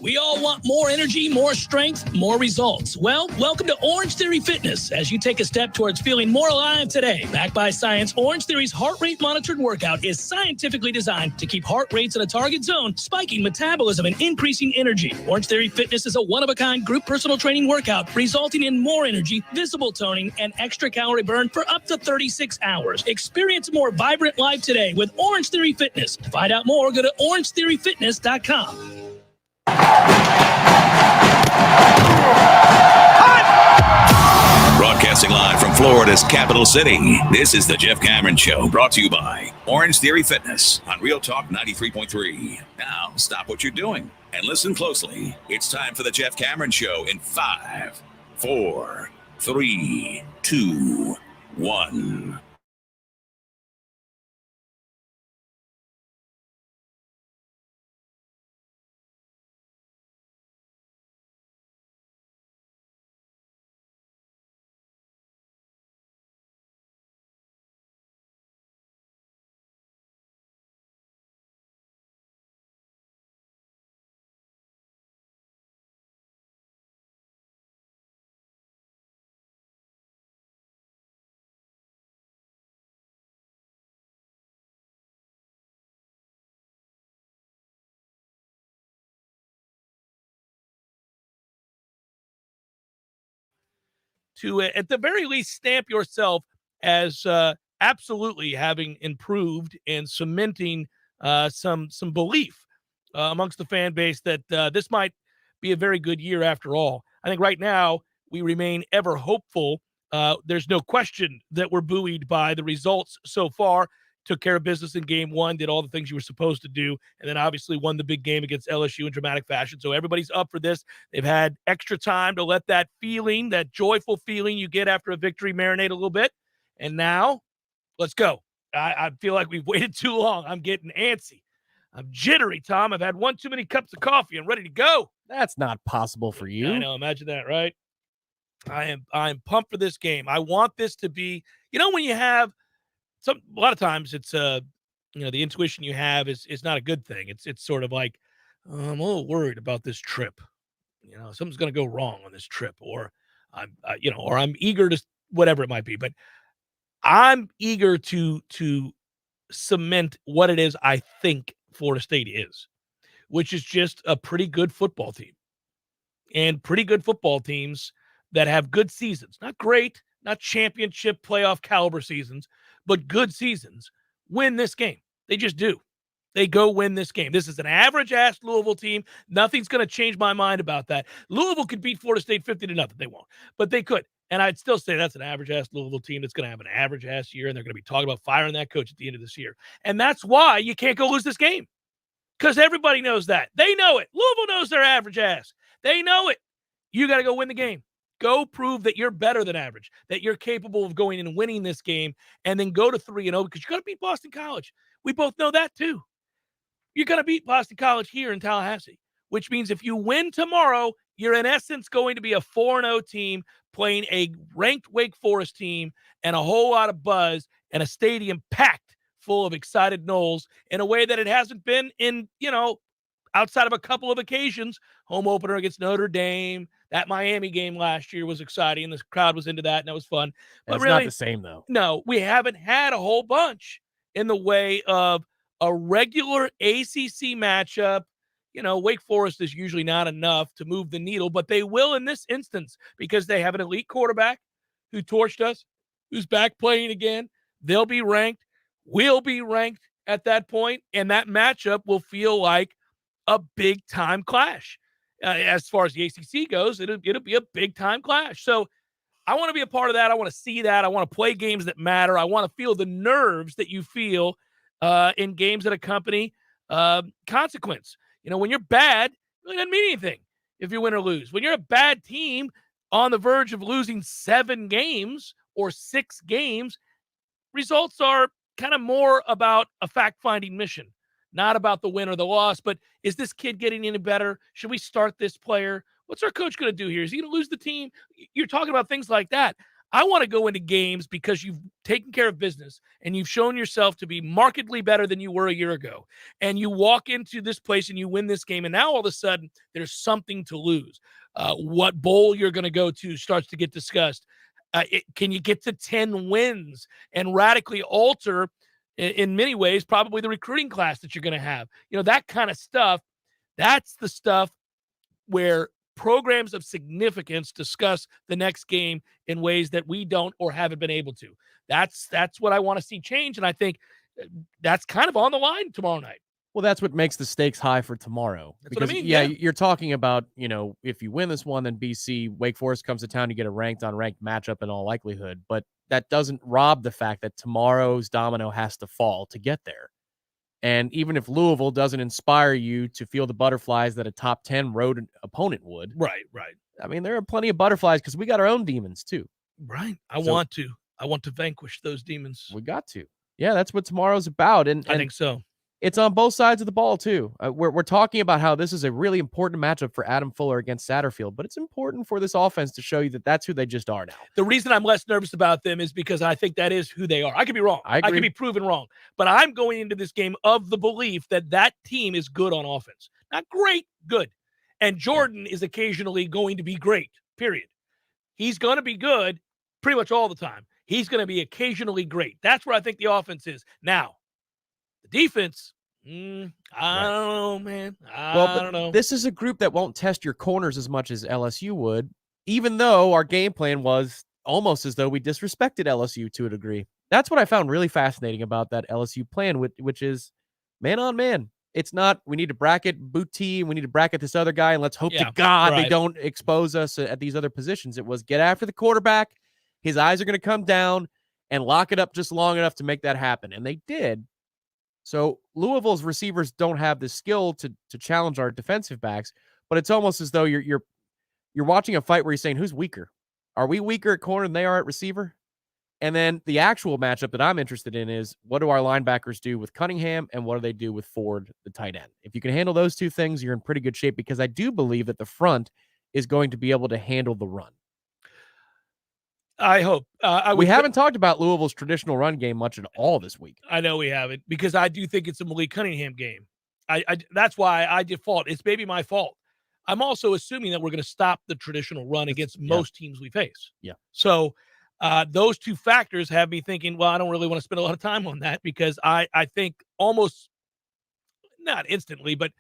We all want more energy, more strength, more results. Well, welcome to Orange Theory Fitness as you take a step towards feeling more alive today. Backed by science, Orange Theory's heart rate monitored workout is scientifically designed to keep heart rates in a target zone, spiking metabolism and increasing energy. Orange Theory Fitness is a one-of-a-kind group personal training workout resulting in more energy, visible toning, and extra calorie burn for up to 36 hours. Experience a more vibrant life today with Orange Theory Fitness. To find out more, go to orangetheoryfitness.com. Broadcasting live from Florida's capital city, this is the Jeff Cameron Show, brought to you by Orange Theory Fitness on Real Talk 93.3. Now, stop what you're doing and listen closely. It's time for the Jeff Cameron Show in 5, 4, 3, 2, 1. To, at the very least, stamp yourself as absolutely having improved and cementing some belief amongst the fan base that this might be a very good year after all. I think right now we remain ever hopeful. There's no question that we're buoyed by the results so far. Took care of business in game one, did all the things you were supposed to do, and then obviously won the big game against LSU in dramatic fashion. So everybody's up for this. They've had extra time to let that feeling, that joyful feeling you get after a victory, marinate a little bit. And now, let's go. I feel like we've waited too long. I'm getting antsy. I'm jittery, Tom. I've had one too many cups of coffee. I'm ready to go. That's not possible for you. I know. Imagine that, right? I'm pumped for this game. I want this to be, when you have a lot of times it's the intuition you have is not a good thing. It's sort of like, I'm a little worried about this trip. Something's going to go wrong on this trip, or I'm eager to whatever it might be. But I'm eager to cement what it is I think Florida State is, which is just a pretty good football team, and pretty good football teams that have good seasons, not great, not championship playoff caliber seasons, but good seasons, win this game. They just do. They go win this game. This is an average-ass Louisville team. Nothing's going to change my mind about that. Louisville could beat Florida State 50-0. They won't, but they could. And I'd still say that's an average-ass Louisville team that's going to have an average-ass year, and they're going to be talking about firing that coach at the end of this year. And that's why you can't go lose this game, because everybody knows that. They know it. Louisville knows they're average-ass. They know it. You got to go win the game. Go prove that you're better than average, that you're capable of going and winning this game, and then go to 3-0 because you got to beat Boston College. We both know that too. You're going to beat Boston College here in Tallahassee, which means if you win tomorrow, you're in essence going to be a 4-0 team playing a ranked Wake Forest team, and a whole lot of buzz and a stadium packed full of excited Noles in a way that it hasn't been in, outside of a couple of occasions. Home opener against Notre Dame. That Miami game last year was exciting. The crowd was into that, and that was fun. But it's really, not the same, though. No, we haven't had a whole bunch in the way of a regular ACC matchup. Wake Forest is usually not enough to move the needle, but they will in this instance because they have an elite quarterback who torched us, who's back playing again. They'll be ranked. We'll be ranked at that point, and that matchup will feel like a big-time clash. As far as the ACC goes, it'll be a big-time clash. So I want to be a part of that. I want to see that. I want to play games that matter. I want to feel the nerves that you feel in games that accompany consequence. When you're bad, it really doesn't mean anything if you win or lose. When you're a bad team on the verge of losing 7 games or 6 games, results are kind of more about a fact-finding mission, not about the win or the loss. But is this kid getting any better? Should we start this player? What's our coach going to do here? Is he going to lose the team? You're talking about things like that. I want to go into games because you've taken care of business and you've shown yourself to be markedly better than you were a year ago. And you walk into this place and you win this game. And now all of a sudden there's something to lose. What bowl you're going to go to starts to get discussed. Can you get to 10 wins and radically alter in many ways, probably the recruiting class that you're going to have? That kind of stuff. That's the stuff where programs of significance discuss the next game in ways that we don't or haven't been able to. That's what I want to see change. And I think that's kind of on the line tomorrow night. Well, that's what makes the stakes high for tomorrow. That's what I mean. Yeah, you're talking about, if you win this one, then BC, Wake Forest comes to town, you get a ranked-on-ranked matchup in all likelihood. But that doesn't rob the fact that tomorrow's domino has to fall to get there. And even if Louisville doesn't inspire you to feel the butterflies that a top 10 road opponent would. Right. I mean, there are plenty of butterflies because we got our own demons too. Right. I want to vanquish those demons. We got to. Yeah, that's what tomorrow's about. And I think so. It's on both sides of the ball, too. We're talking about how this is a really important matchup for Adam Fuller against Satterfield, but it's important for this offense to show you that that's who they just are now. The reason I'm less nervous about them is because I think that is who they are. I could be wrong. I could be proven wrong. But I'm going into this game of the belief that that team is good on offense. Not great, good. And Jordan is occasionally going to be great, period. He's going to be good pretty much all the time. He's going to be occasionally great. That's where I think the offense is. Now, the defense, I don't know, man. I don't know. This is a group that won't test your corners as much as LSU would, even though our game plan was almost as though we disrespected LSU to a degree. That's what I found really fascinating about that LSU plan, which is man on man. It's not, we need to bracket Booty, we need to bracket this other guy, and let's hope Yeah, to God they right. don't expose us at these other positions. It was get after the quarterback. His eyes are going to come down and lock it up just long enough to make that happen. And they did. So Louisville's receivers don't have the skill to challenge our defensive backs, but it's almost as though you're watching a fight where you're saying, who's weaker? Are we weaker at corner than they are at receiver? And then the actual matchup that I'm interested in is, what do our linebackers do with Cunningham and what do they do with Ford, the tight end? If you can handle those two things, you're in pretty good shape, because I do believe that the front is going to be able to handle the run. I hope. We haven't talked about Louisville's traditional run game much at all this week. I know we haven't, because I do think it's a Malik Cunningham game. That's why I default. It's maybe my fault. I'm also assuming that we're going to stop the traditional run against most teams we face. Yeah. So those two factors have me thinking, well, I don't really want to spend a lot of time on that, because I think almost not instantly, but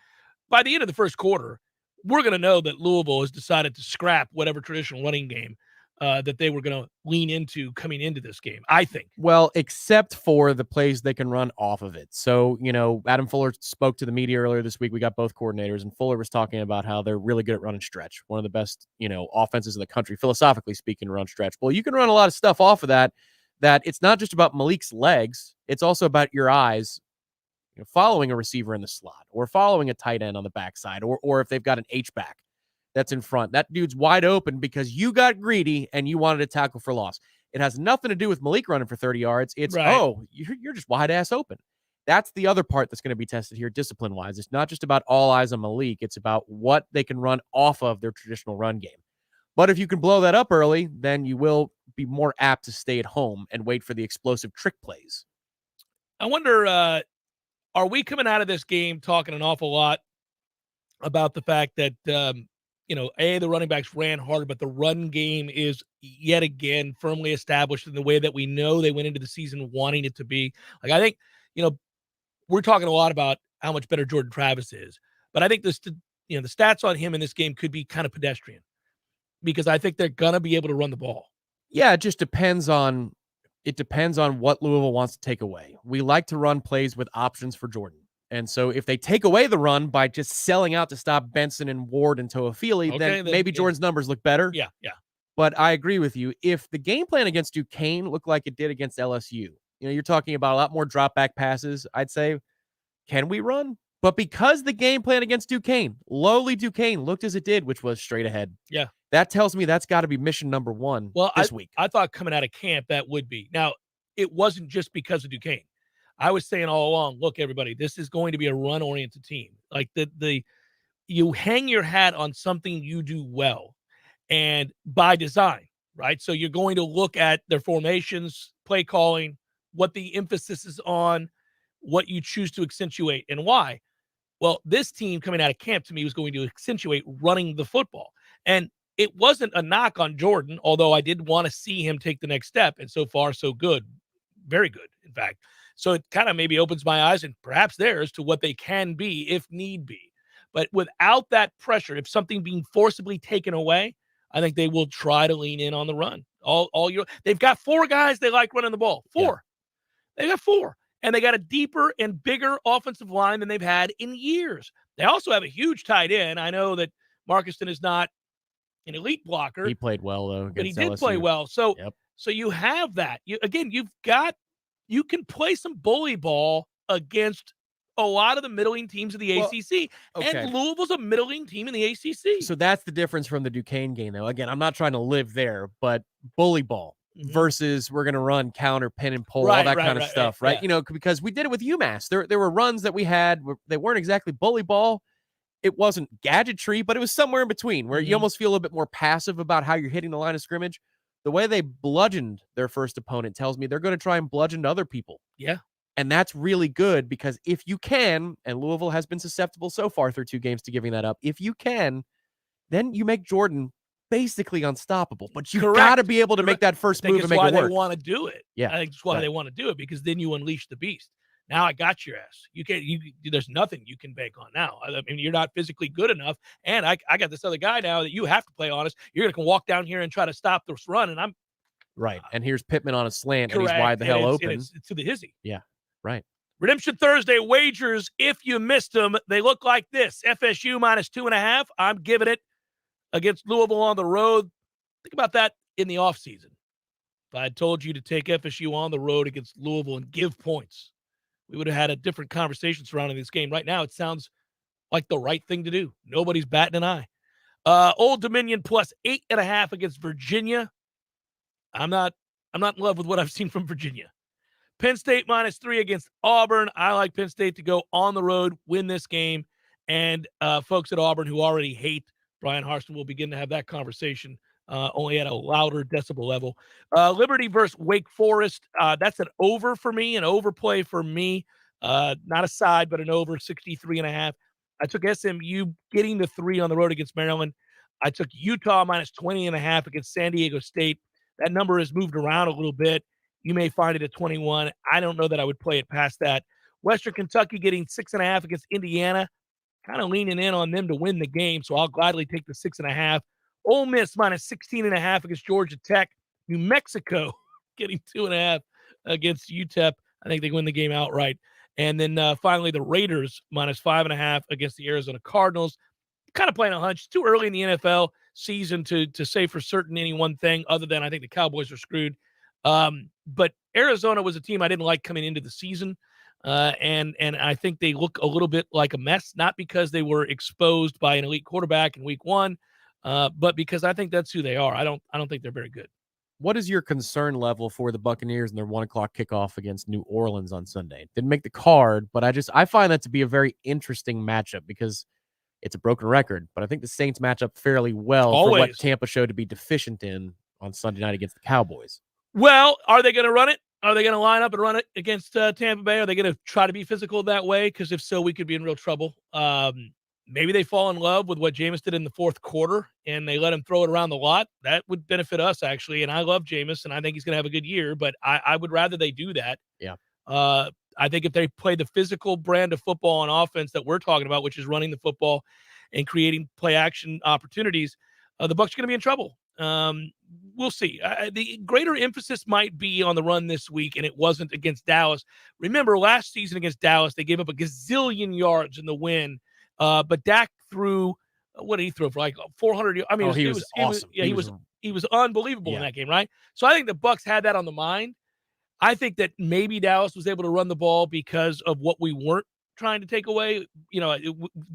by the end of the first quarter, we're going to know that Louisville has decided to scrap whatever traditional running game that they were going to lean into coming into this game, I think. Well, except for the plays they can run off of it. So, Adam Fuller spoke to the media earlier this week. We got both coordinators, and Fuller was talking about how they're really good at running stretch. One of the best, offenses in the country, philosophically speaking, run stretch. Well, you can run a lot of stuff off of that it's not just about Malik's legs. It's also about your eyes, following a receiver in the slot, or following a tight end on the backside, or if they've got an H-back that's in front. That dude's wide open because you got greedy and you wanted to tackle for loss. It has nothing to do with Malik running for 30 yards. It's, you're just wide ass open. That's the other part that's going to be tested here discipline-wise. It's not just about all eyes on Malik. It's about what they can run off of their traditional run game. But if you can blow that up early, then you will be more apt to stay at home and wait for the explosive trick plays. I wonder, are we coming out of this game talking an awful lot about the fact that, the running backs ran hard, but the run game is yet again firmly established in the way that we know they went into the season wanting it to be? Like, I think, we're talking a lot about how much better Jordan Travis is, but I think the stats on him in this game could be kind of pedestrian, because I think they're going to be able to run the ball. Yeah, it just depends on what Louisville wants to take away. We like to run plays with options for Jordan. And so if they take away the run by just selling out to stop Benson and Ward and Toafili, then maybe Jordan's numbers look better. Yeah. But I agree with you. If the game plan against Duquesne looked like it did against LSU, you're talking about a lot more drop back passes, I'd say, can we run? But because the game plan against Duquesne, lowly Duquesne, looked as it did, which was straight ahead. Yeah. That tells me that's got to be mission number one this week. I thought coming out of camp that would be. Now, it wasn't just because of Duquesne. I was saying all along, look, everybody, this is going to be a run-oriented team. Like you hang your hat on something you do well, and by design, right? So you're going to look at their formations, play calling, what the emphasis is on, what you choose to accentuate, and why. Well, this team coming out of camp to me was going to accentuate running the football. And it wasn't a knock on Jordan, although I did want to see him take the next step. And so far, so good. Very good, in fact. So it kind of maybe opens my eyes and perhaps theirs to what they can be if need be. But without that pressure, if something being forcibly taken away, I think they will try to lean in on the run. They've got 4 guys they like running the ball. 4. Yeah. They got 4. And they got a deeper and bigger offensive line than they've had in years. They also have a huge tight end. I know that Marcuston is not an elite blocker. He played well, though. But he did play well. So you have that. You can play some bully ball against a lot of the middling teams of the ACC. Okay. And Louisville's a middling team in the ACC. So that's the difference from the Duquesne game, though. Again, I'm not trying to live there, but bully ball versus we're going to run counter, pin and pull, all that kind of stuff, right? Yeah. Because we did it with UMass. There were runs that we had. They weren't exactly bully ball. It wasn't gadgetry, but it was somewhere in between where you almost feel a little bit more passive about how you're hitting the line of scrimmage. The way they bludgeoned their first opponent tells me they're going to try and bludgeon other people. Yeah. And that's really good because if you can, and Louisville has been susceptible so far through 2 games to giving that up, if you can, then you make Jordan basically unstoppable. But you've got to be able to make that first move and make it work. That's why they want to do it. Yeah. I think that's why they want to do it, because then you unleash the beast. Now I got your ass. There's nothing you can bank on now. I mean, you're not physically good enough. And I got this other guy now that you have to play honest. You're going to walk down here and try to stop this run. And I'm right. And here's Pittman on a slant, and he's wide the hell open. It's to the hizzy. Yeah. Right. Redemption Thursday wagers, if you missed them, they look like this. FSU minus 2.5. I'm giving it against Louisville on the road. Think about that in the offseason. If I had told you to take FSU on the road against Louisville and give points, we would have had a different conversation surrounding this game. Right now, it sounds like the right thing to do. Nobody's batting an eye. Old Dominion plus 8.5 against Virginia. I'm not in love with what I've seen from Virginia. Penn State minus 3 against Auburn. I like Penn State to go on the road, win this game. And folks at Auburn who already hate Brian Harsin will begin to have that conversation only at a louder decibel level. Liberty versus Wake Forest. That's an over for me, an overplay for me. Not a side, but an over 63.5. I took SMU getting the 3 on the road against Maryland. I took Utah minus 20.5 against San Diego State. That number has moved around a little bit. You may find it at 21. I don't know that I would play it past that. Western Kentucky getting 6.5 against Indiana. Kind of leaning in on them to win the game, so I'll gladly take the 6.5. Ole Miss minus 16.5 against Georgia Tech. New Mexico getting 2.5 against UTEP. I think they win the game outright. And then finally, the Raiders minus 5.5 against the Arizona Cardinals. Kind of playing a hunch. It's too early in the NFL season to say for certain any one thing other than I think the Cowboys are screwed. But Arizona was a team I didn't like coming into the season. And I think they look a little bit like a mess, not because they were exposed by an elite quarterback in week 1, but because I think that's who they are. I don't think they're very good. What is your concern level for the Buccaneers and their 1 o'clock kickoff against New Orleans on Sunday? Didn't make the card, but I find that to be a very interesting matchup because it's a broken record, but I think the Saints match up fairly well for what Tampa showed to be deficient in on Sunday night against the Cowboys. Well, are they going to run it? Are they going to line up and run it against Tampa Bay? Are they going to try to be physical that way? Because if so, we could be in real trouble. Maybe they fall in love with what Jameis did in the fourth quarter, and they let him throw it around the lot. That would benefit us, actually. And I love Jameis, and I think he's going to have a good year, but I would rather they do that. Yeah. I think if they play the physical brand of football on offense that we're talking about, which is running the football and creating play action opportunities, the Bucs are going to be in trouble. We'll see. The greater emphasis might be on the run this week, and it wasn't against Dallas. Remember, last season against Dallas, they gave up a gazillion yards in the win, but Dak threw what did he throw for, like 400? I mean, he was awesome. He was unbelievable in that game, right? So I think the Bucs had that on the mind. I think that maybe Dallas was able to run the ball because of what we weren't trying to take away. You know,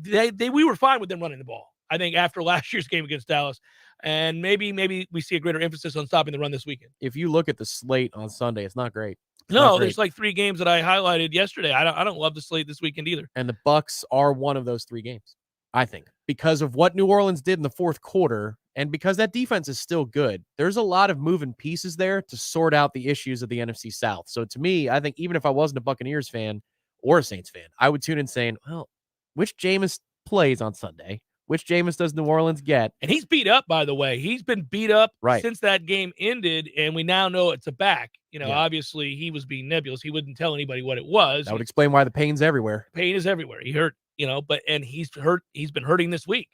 we were fine with them running the ball, I think, after last year's game against Dallas. And maybe we see a greater emphasis on stopping the run this weekend. If you look at the slate on Sunday, it's not great. There's like 3 games that I highlighted yesterday. I don't love the slate this weekend either. And the Bucs are one of those 3 games, I think, because of what New Orleans did in the fourth quarter. And because that defense is still good, there's a lot of moving pieces there to sort out the issues of the NFC South. So to me, I think even if I wasn't a Buccaneers fan or a Saints fan, I would tune in saying, well, which Jameis plays on Sunday? Which Jameis does New Orleans get? And he's beat up, by the way. He's been beat up since that game ended, and we now know it's a back. You know, obviously he was being nebulous. He wouldn't tell anybody what it was. That would explain why the pain's everywhere. Pain is everywhere. He hurt, and he's hurt. He's been hurting this week.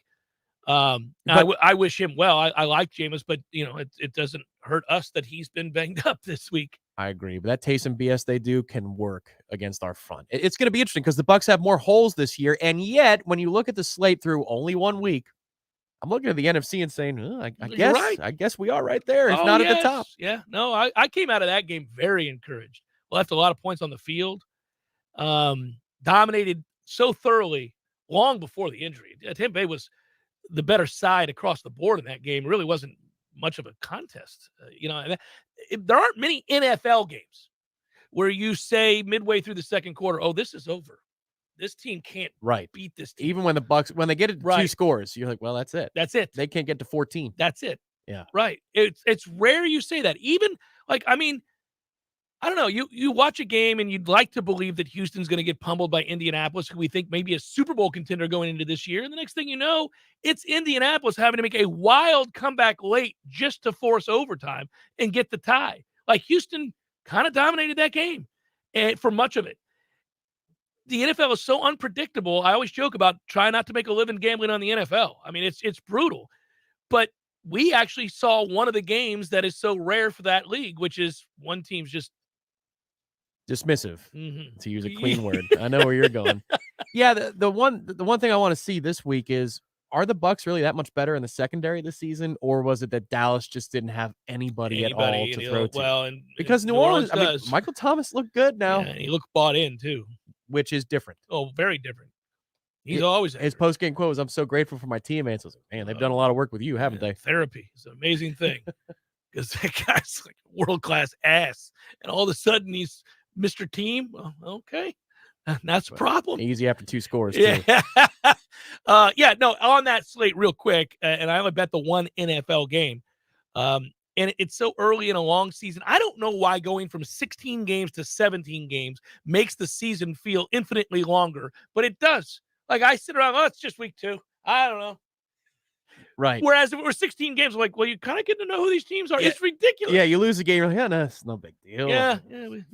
I wish him well. I like Jameis, but it doesn't hurt us that he's been banged up this week. I agree, but that Taysom BS they do can work against our front. It's going to be interesting because the Bucs have more holes this year, and yet when you look at the slate through only 1 week, I'm looking at the NFC and saying, I guess we are right there, if not at the top. Yeah, no, I came out of that game very encouraged. Left a lot of points on the field, dominated so thoroughly long before the injury. Tampa Bay was the better side across the board in that game. It really wasn't much of a contest. There aren't many NFL games where you say midway through the second quarter, oh, this is over. This team can't beat this team. Even when the Bucs, when they get it 2 scores, you're like, well, that's it. That's it. They can't get to 14. That's it. Yeah. Right. It's rare you say that. Even I don't know. You watch a game and you'd like to believe that Houston's going to get pummeled by Indianapolis, who we think may be a Super Bowl contender going into this year. And the next thing you know, it's Indianapolis having to make a wild comeback late just to force overtime and get the tie. Like Houston kind of dominated that game for much of it. The NFL is so unpredictable. I always joke about trying not to make a living gambling on the NFL. I mean, it's brutal. But we actually saw one of the games that is so rare for that league, which is one team's just Dismissive, Mhm. to use a clean word. I know where you're going. Yeah, the one thing I want to see this week is, are the Bucs really that much better in the secondary this season, or was it that Dallas just didn't have anybody at all to throw to? Well, and Because New Orleans, I mean, Michael Thomas looked good now, Yeah, and he looked bought in too, which is different. Oh, very different. He's always his post game quote was, "I'm so grateful for my teammates." I was like, man, they've done a lot of work with you, haven't they? Therapy is an amazing thing, because that guy's like world class ass, and all of a sudden he's Mr. Team. Well, okay, that's a problem. Easy after 2 scores. Yeah. Too. Yeah, no, on that slate real quick, and I only bet the one NFL game. And it's so early in a long season. I don't know why going from 16 games to 17 games makes the season feel infinitely longer, but it does. Like, I sit around, it's just week 2. I don't know. Right. Whereas if it were 16 games, I'm like, well, you kind of get to know who these teams are. Yeah. It's ridiculous. Yeah, you lose a game, you're like, yeah, no, it's no big deal. Yeah.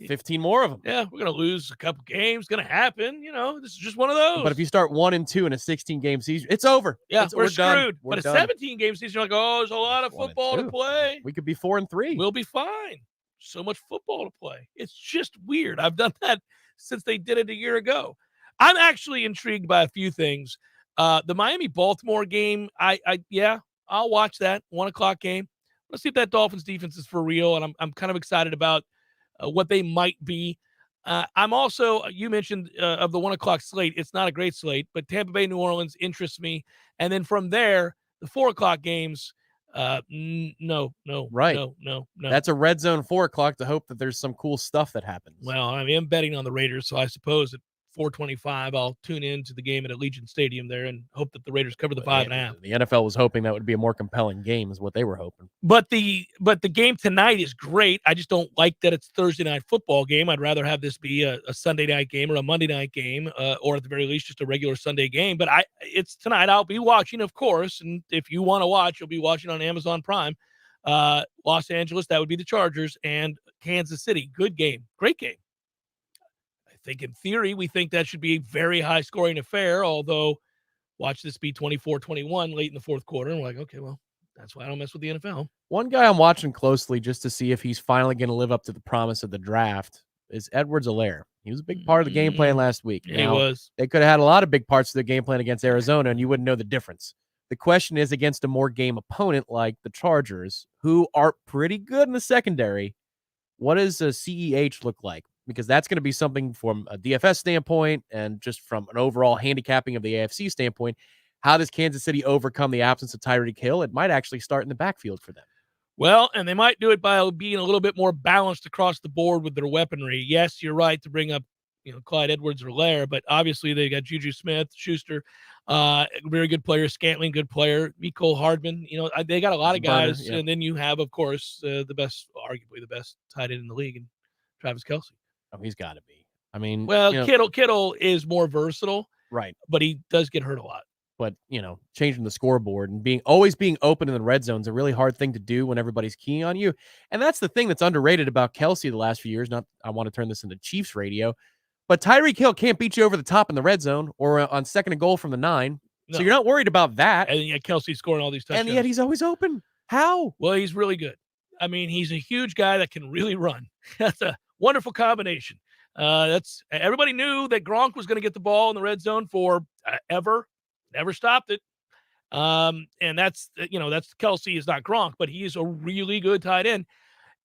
15 more of them. Yeah, we're going to lose a couple games. Going to happen. This is just one of those. But if you start 1-2 in a 16-game season, it's over. Yeah, we're done. screwed. We're but done. a 17-game season, you're like, oh, there's a lot of football to play. We could be 4-3. We'll be fine. So much football to play. It's just weird. I've done that since they did it a year ago. I'm actually intrigued by a few things. The Miami-Baltimore game, I'll watch that 1:00 game. Let's see if that Dolphins defense is for real, and I'm kind of excited about what they might be. I'm also, you mentioned of the 1:00 slate, it's not a great slate, but Tampa Bay, New Orleans interests me. And then from there, the 4:00 games, no. That's a red zone 4:00 to hope that there's some cool stuff that happens. Well, I am betting on the Raiders, so I suppose at 4:25, I'll tune in to the game at Allegiant Stadium there and hope that the Raiders cover the 5.5. The NFL was hoping that would be a more compelling game, is what they were hoping. But the game tonight is great. I just don't like that it's Thursday night football game. I'd rather have this be a Sunday night game or a Monday night game, or at the very least just a regular Sunday game. But it's tonight. I'll be watching, of course, and if you want to watch, you'll be watching on Amazon Prime. Los Angeles, that would be the Chargers, and Kansas City. Good game, great game. I think in theory, we think that should be a very high scoring affair, although watch this be 24-21 late in the fourth quarter. And we're like, okay, well, that's why I don't mess with the NFL. One guy I'm watching closely just to see if he's finally going to live up to the promise of the draft is Edwards-Helaire. He was a big part of the game plan last week. He was. They could have had a lot of big parts of the game plan against Arizona, and you wouldn't know the difference. The question is, against a more game opponent like the Chargers, who are pretty good in the secondary, what does a CEH look like? Because that's going to be something from a DFS standpoint and just from an overall handicapping of the AFC standpoint. How does Kansas City overcome the absence of Tyreek Hill? It might actually start in the backfield for them. Well, and they might do it by being a little bit more balanced across the board with their weaponry. Yes, you're right to bring up, Clyde Edwards-Helaire, but obviously they got Juju Smith-Schuster, very good player, Scantling, good player, Mecole Hardman. They got a lot of guys, and then you have, of course, arguably the best tight end in the league, and Travis Kelce. Oh, he's got to be. I mean, well, Kittle is more versatile, right? But he does get hurt a lot. But changing the scoreboard and always being open in the red zone is a really hard thing to do when everybody's keying on you. And that's the thing that's underrated about Kelce the last few years. Not, I want to turn this into Chiefs radio, but Tyreek Hill can't beat you over the top in the red zone or on 2nd and goal from the 9. No. So you're not worried about that. And yet Kelce scoring all these touchdowns. And yet he's always open. How? Well, he's really good. I mean, he's a huge guy that can really run. That's a wonderful combination. That's everybody knew that Gronk was going to get the ball in the red zone for ever. Never stopped it. And that's Kelce is not Gronk, but he is a really good tight end.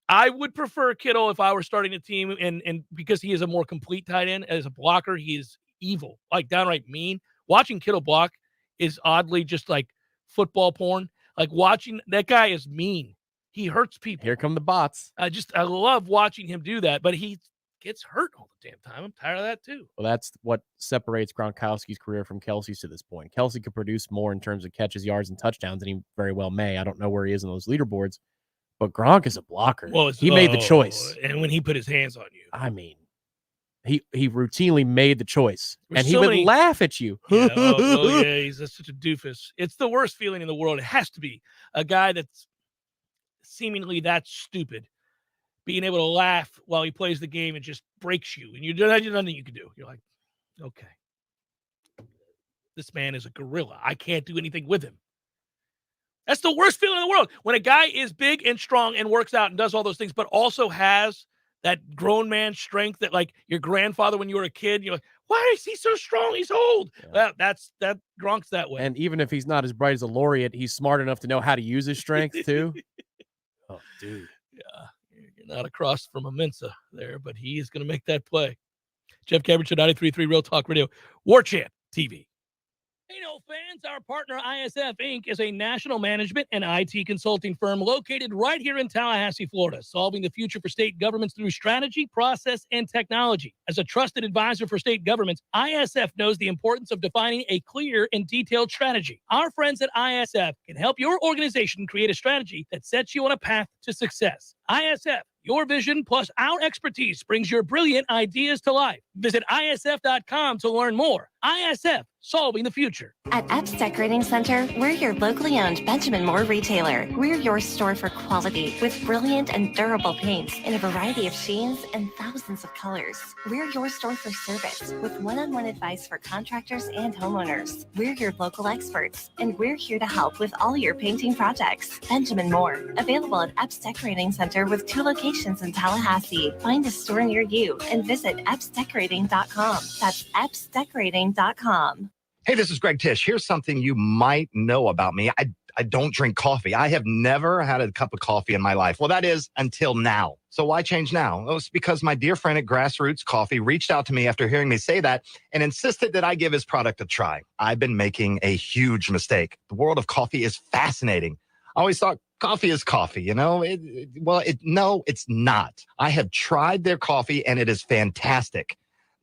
I would prefer Kittle if I were starting a team, and because he is a more complete tight end as a blocker, he is evil, like downright mean. Watching Kittle block is oddly just like football porn. Like watching that guy is mean. He hurts people. Here come the bots. I love watching him do that, but he gets hurt all the damn time. I'm tired of that too. Well, that's what separates Gronkowski's career from Kelce's to this point. Kelce could produce more in terms of catches, yards, and touchdowns, and he very well may. I don't know where he is in those leaderboards, but Gronk is a blocker. Well, he made the choice. And when he put his hands on you. I mean, he routinely made the choice. And he would laugh at you. Yeah, he's such a doofus. It's the worst feeling in the world. It has to be a guy that's seemingly that stupid being able to laugh while he plays the game and just breaks you. And there's nothing you can do. You're like, okay, this man is a gorilla. I can't do anything with him. That's the worst feeling in the world. When a guy is big and strong and works out and does all those things, but also has that grown man strength that like your grandfather when you were a kid, you're like, why is he so strong? He's old. Yeah. Well, that Gronk's that way. And even if he's not as bright as a laureate, he's smart enough to know how to use his strength too. Oh, dude. Yeah, you're not across from a Mensa there, but he is going to make that play. Jeff Cameron Show, 93.3 Real Talk Radio, Warchant TV. Hey, no fans, our partner ISF Inc. is a national management and IT consulting firm located right here in Tallahassee, Florida, solving the future for state governments through strategy, process, and technology. As a trusted advisor for state governments, ISF knows the importance of defining a clear and detailed strategy. Our friends at ISF can help your organization create a strategy that sets you on a path to success. ISF, your vision plus our expertise brings your brilliant ideas to life. Visit ISF.com to learn more. ISF, solving the future. At Epps Decorating Center, we're your locally owned Benjamin Moore retailer. We're your store for quality with brilliant and durable paints in a variety of sheens and thousands of colors. We're your store for service with one-on-one advice for contractors and homeowners. We're your local experts, and we're here to help with all your painting projects. Benjamin Moore, available at Epps Decorating Center with 2 locations in Tallahassee. Find a store near you and visit EppsDecorating.com. That's EppsDecorating.com. Hey, this is Greg Tish. Here's something you might know about me. I don't drink coffee. I have never had a cup of coffee in my life. Well, that is until now. So why change now? Well, it's because my dear friend at Grassroots Coffee reached out to me after hearing me say that and insisted that I give his product a try. I've been making a huge mistake. The world of coffee is fascinating. I always thought coffee is coffee, you know? No, it's not. I have tried their coffee and it is fantastic.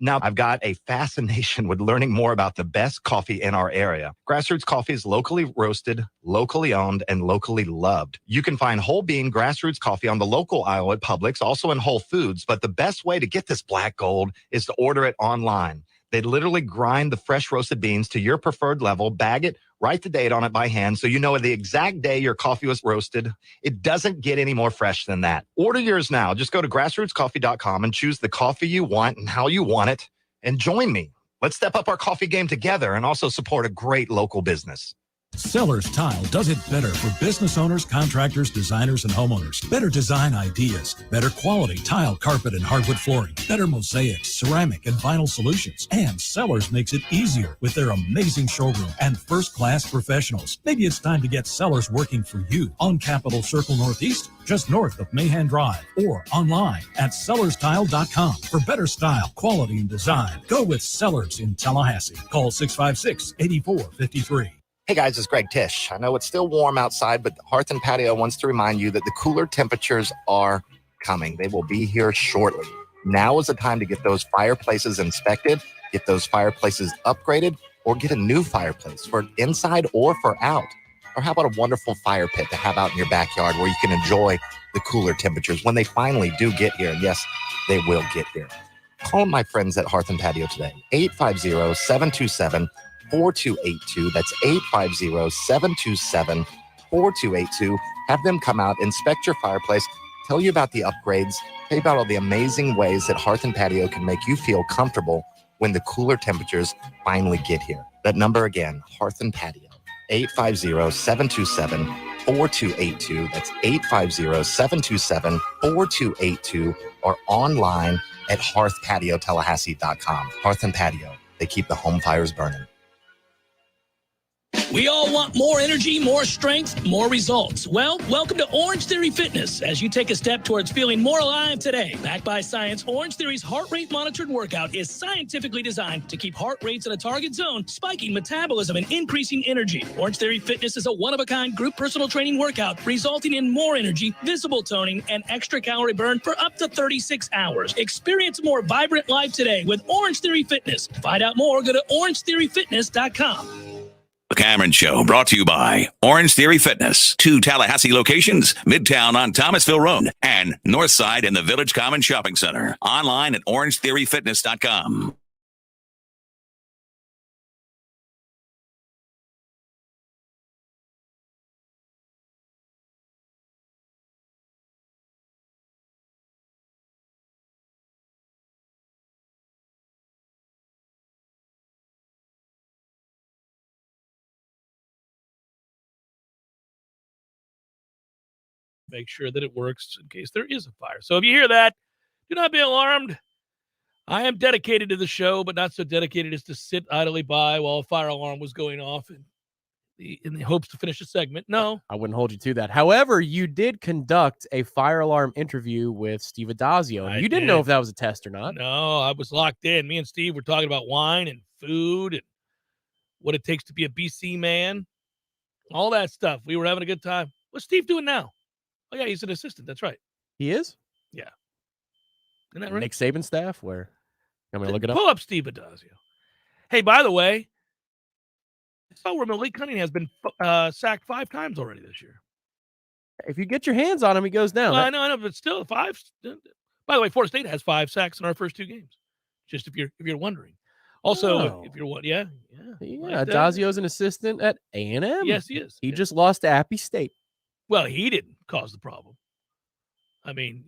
Now, I've got a fascination with learning more about the best coffee in our area. Grassroots Coffee is locally roasted, locally owned, and locally loved. You can find whole bean Grassroots Coffee on the local aisle at Publix, also in Whole Foods. But the best way to get this black gold is to order it online. They literally grind the fresh roasted beans to your preferred level, bag it, write the date on it by hand so you know the exact day your coffee was roasted. It doesn't get any more fresh than that. Order yours now. Just go to grassrootscoffee.com and choose the coffee you want and how you want it. And join me. Let's step up our coffee game together and also support a great local business. Sellers Tile does it better for business owners, contractors, designers, and homeowners. Better design ideas, better quality tile, carpet, and hardwood flooring, better mosaics, ceramic, and vinyl solutions. And Sellers makes it easier with their amazing showroom and first-class professionals. Maybe it's time to get Sellers working for you on Capitol Circle Northeast, just north of Mahan Drive, or online at sellerstile.com for better style, quality, and design. Go with Sellers in Tallahassee. Call 656-8453. Hey guys, it's Greg Tish. I know it's still warm outside, but Hearth and Patio wants to remind you that the cooler temperatures are coming. They will be here shortly. Now is the time to get those fireplaces inspected, get those fireplaces upgraded, or get a new fireplace for inside or for out. Or how about a wonderful fire pit to have out in your backyard where you can enjoy the cooler temperatures when they finally do get here. And yes, they will get here. Call my friends at Hearth and Patio today, 850-727-4282. That's 850-727-4282. Have them come out, inspect your fireplace, tell you about the upgrades, tell you about all the amazing ways that Hearth and Patio can make you feel comfortable when the cooler temperatures finally get here. That number again, Hearth and Patio, 850-727-4282. That's 850-727-4282 or online at hearthpatiotallahassee.com. Hearth and Patio, they keep the home fires burning. We all want more energy, more strength, more results. Well, welcome to Orange Theory Fitness as you take a step towards feeling more alive today. Backed by science, Orange Theory's heart rate monitored workout is scientifically designed to keep heart rates in a target zone, spiking metabolism and increasing energy. Orange Theory Fitness is a one-of-a-kind group personal training workout resulting in more energy, visible toning, and extra calorie burn for up to 36 hours. Experience a more vibrant life today with Orange Theory Fitness. To find out more, go to orangetheoryfitness.com. The Cameron Show brought to you by Orange Theory Fitness. 2 Tallahassee locations, Midtown on Thomasville Road and Northside in the Village Common Shopping Center. Online at orangetheoryfitness.com. Make sure that it works in case there is a fire. So if you hear that, Do not be alarmed. I am dedicated to the show, but not so dedicated as to sit idly by while a fire alarm was going off in the hopes to finish a segment. No. I wouldn't hold you to that. However, you did conduct a fire alarm interview with Steve Adazio, and you didn't know if that was a test or not. No, I was locked in. Me and Steve were talking about wine and food and what it takes to be a BC man, all that stuff. We were having a good time. What's Steve doing now? Oh, yeah, he's an assistant. That's right. He is? Yeah. Isn't that right? Nick Saban staff? Where? I'm going to look it up. Pull up Steve Adazio. Hey, by the way, I saw where Malik Cunningham has been sacked 5 times already this year. If you get your hands on him, he goes down. Well, I know, but still 5. By the way, Florida State has 5 sacks in our first 2 games. Just if you're wondering. Also, if you're what, yeah. Adazio's an assistant at A&M. Yes, he is. He just lost to Appy State. Well, he didn't cause the problem. I mean,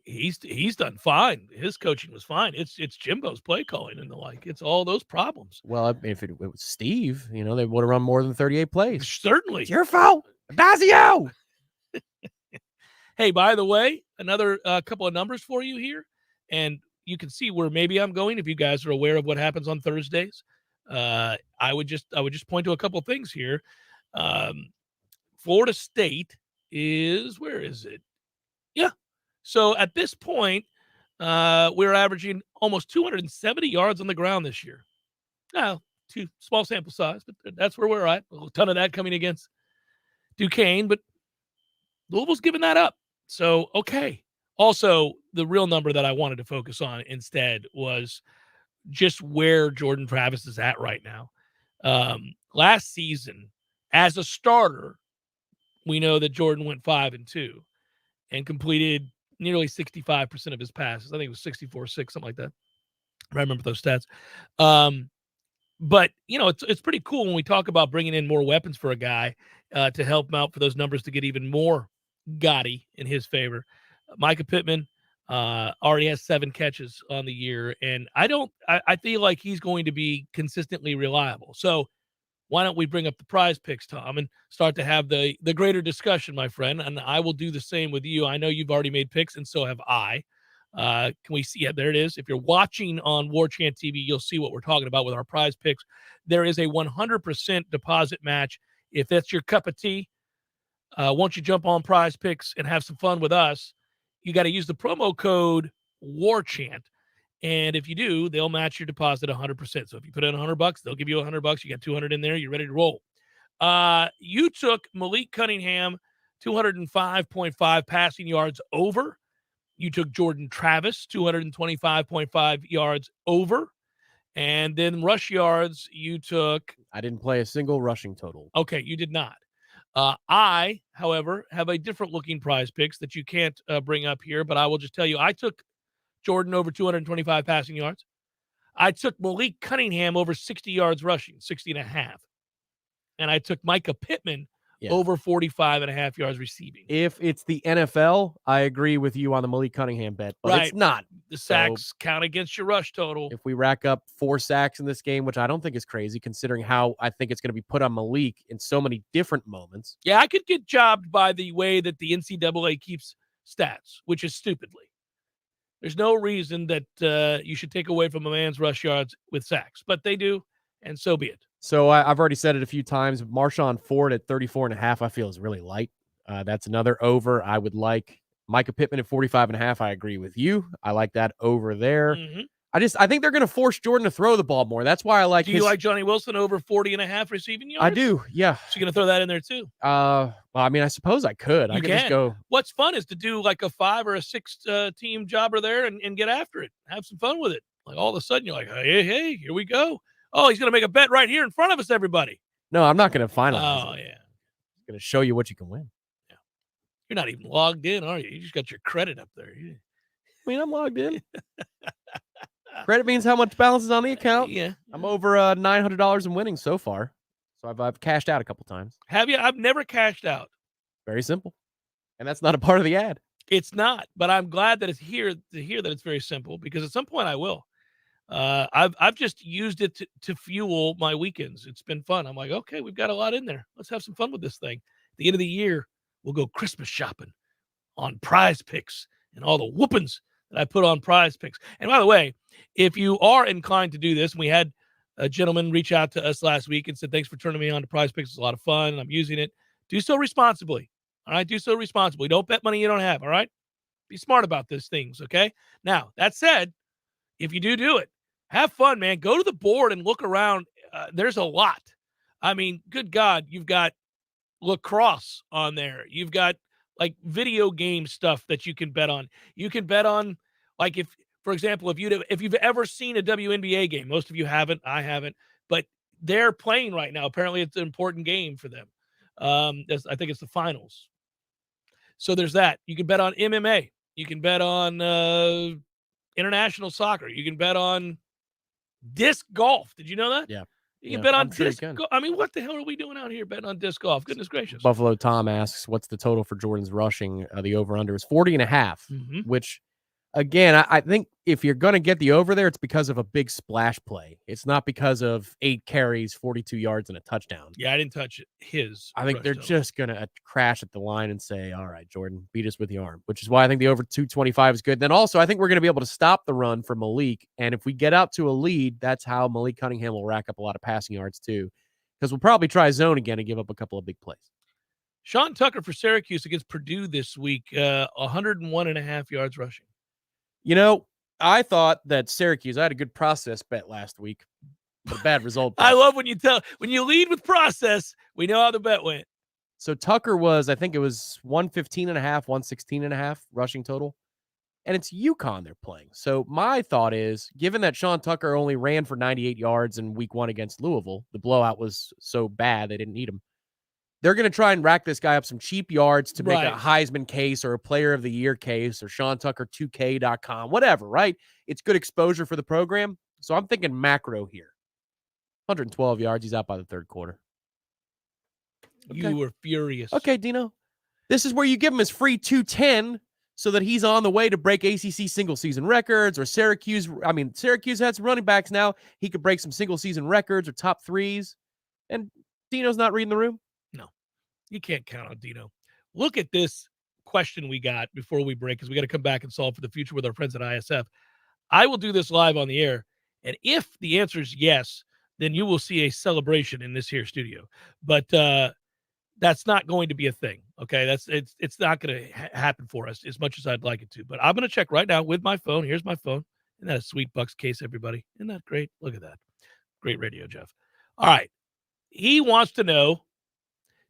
he's done fine. His coaching was fine. It's Jimbo's play calling and the like. It's all those problems. Well, if it was Steve, they would have run more than 38 plays. Certainly. It's your fault. Adazio. Hey, by the way, another couple of numbers for you here. And you can see where maybe I'm going if you guys are aware of what happens on Thursdays. I would just point to a couple of things here. Florida State is, where is it? Yeah. So at this point, we're averaging almost 270 yards on the ground this year. Now, too small sample size, but that's where we're at. A ton of that coming against Duquesne, but Louisville's giving that up. So, okay. Also, the real number that I wanted to focus on instead was just where Jordan Travis is at right now. Last season, as a starter, we know that Jordan went 5-2 and completed nearly 65% of his passes. I think it was 64-6, something like that. I remember those stats. But, it's pretty cool when we talk about bringing in more weapons for a guy to help him out for those numbers to get even more gaudy in his favor. Micah Pittman already has 7 catches on the year, and I feel like he's going to be consistently reliable. So why don't we bring up the prize picks, Tom, and start to have the greater discussion, my friend, and I will do the same with you. I know you've already made picks, and so have I. Can we see? Yeah, there it is. If you're watching on Warchant TV, you'll see what we're talking about with our prize picks. There is a 100% deposit match. If that's your cup of tea, won't you jump on prize picks and have some fun with us? You got to use the promo code WARCHANT. And if you do, they'll match your deposit 100%. So if you put in $100, they'll give you $100. You got 200 in there. You're ready to roll. You took Malik Cunningham, 205.5 passing yards over. You took Jordan Travis, 225.5 yards over. And then rush yards, you took... I didn't play a single rushing total. Okay, you did not. I, however, have a different looking prize picks that you can't bring up here, but I will just tell you, I took Jordan over 225 passing yards. I took Malik Cunningham over 60 yards rushing, 60.5. And I took Micah Pittman over 45.5 yards receiving. If it's the NFL, I agree with you on the Malik Cunningham bet, but it's not. The sacks count against your rush total. If we rack up 4 sacks in this game, which I don't think is crazy, considering how I think it's going to be put on Malik in so many different moments. Yeah, I could get jobbed by the way that the NCAA keeps stats, which is stupidly. There's no reason that you should take away from a man's rush yards with sacks, but they do, and so be it. So I've already said it a few times. Marshawn Ford at 34.5, I feel is really light. That's another over. I would like Micah Pittman at 45.5. I agree with you. I like that over there. Mm-hmm. I think they're going to force Jordan to throw the ball more. That's why I like. Do you like Johnny Wilson over 40.5 receiving yards? I do. Yeah. So you're going to throw that in there too? Well, I mean, I suppose I could. I could just go. What's fun is to do like a 5 or a 6 team jobber there and get after it. Have some fun with it. Like all of a sudden you're like, hey, here we go. Oh, he's going to make a bet right here in front of us, everybody. No, I'm not going to finalize. Oh, yeah. I'm going to show you what you can win. Yeah. You're not even logged in, are you? You just got your credit up there. I mean, I'm logged in. Credit means how much balance is on the account. Yeah. I'm over $900 in winnings so far. So I've cashed out a couple times. Have you? I've never cashed out. Very simple. And that's not a part of the ad. It's not, but I'm glad that it's here to hear that it's very simple, because at some point I will. I've just used it to fuel my weekends. It's been fun. I'm like, okay, we've got a lot in there. Let's have some fun with this thing. At the end of the year, we'll go Christmas shopping on prize picks and all the whoopings that I put on Prize Picks. And by the way, if you are inclined to do this, and we had a gentleman reach out to us last week and said, thanks for turning me on to Prize Picks. It's a lot of fun, and I'm using it. Do so responsibly. All right? Do so responsibly. Don't bet money you don't have, all right? Be smart about those things, okay? Now, that said, if you do it, have fun, man. Go to the board and look around. There's a lot. I mean, good God, you've got lacrosse on there. You've got like video game stuff that you can bet on. You can bet on, like, if, for example, if you've ever seen a WNBA game, most of you haven't, I haven't, but they're playing right now. Apparently it's an important game for them. I think it's the finals. So there's that. You can bet on MMA. You can bet on international soccer. You can bet on disc golf. Did you know that? Yeah. You can bet on disc golf. I mean, what the hell are we doing out here betting on disc golf? Goodness gracious. Buffalo Tom asks, what's the total for Jordan's rushing? The over-under is 40.5, which, again, I think if you're going to get the over there, it's because of a big splash play. It's not because of 8 carries, 42 yards, and a touchdown. Yeah, I didn't touch it. I think they're just going to crash at the line and say, all right, Jordan, beat us with the arm, which is why I think the over 225 is good. Then also, I think we're going to be able to stop the run for Malik. And if we get out to a lead, that's how Malik Cunningham will rack up a lot of passing yards too, because we'll probably try zone again and give up a couple of big plays. Sean Tucker for Syracuse against Purdue this week, 101.5 yards rushing. You know, I thought that Syracuse, I had a good process bet last week, but a bad result. I love when you lead with process, we know how the bet went. So Tucker was, I think it was 115.5, 116.5 rushing total. And it's UConn they're playing. So my thought is, given that Sean Tucker only ran for 98 yards in week 1 against Louisville, the blowout was so bad they didn't need him. They're going to try and rack this guy up some cheap yards to make a Heisman case or a Player of the Year case or SeanTucker2K.com, whatever, right? It's good exposure for the program. So I'm thinking macro here. 112 yards. He's out by the third quarter. Okay. You were furious. Okay, Dino. This is where you give him his free 210 so that he's on the way to break ACC single-season records or Syracuse. I mean, Syracuse had some running backs now. He could break some single-season records or top threes. And Dino's not reading the room. You can't count on Dino. Look at this question we got before we break, because we got to come back and solve for the future with our friends at ISF. I will do this live on the air, and if the answer is yes, then you will see a celebration in this here studio. But that's not going to be a thing, okay? It's not going to happen for us as much as I'd like it to. But I'm going to check right now with my phone. Here's my phone. Isn't that a sweet Bucks case, everybody? Isn't that great? Look at that. Great radio, Jeff. All right. He wants to know,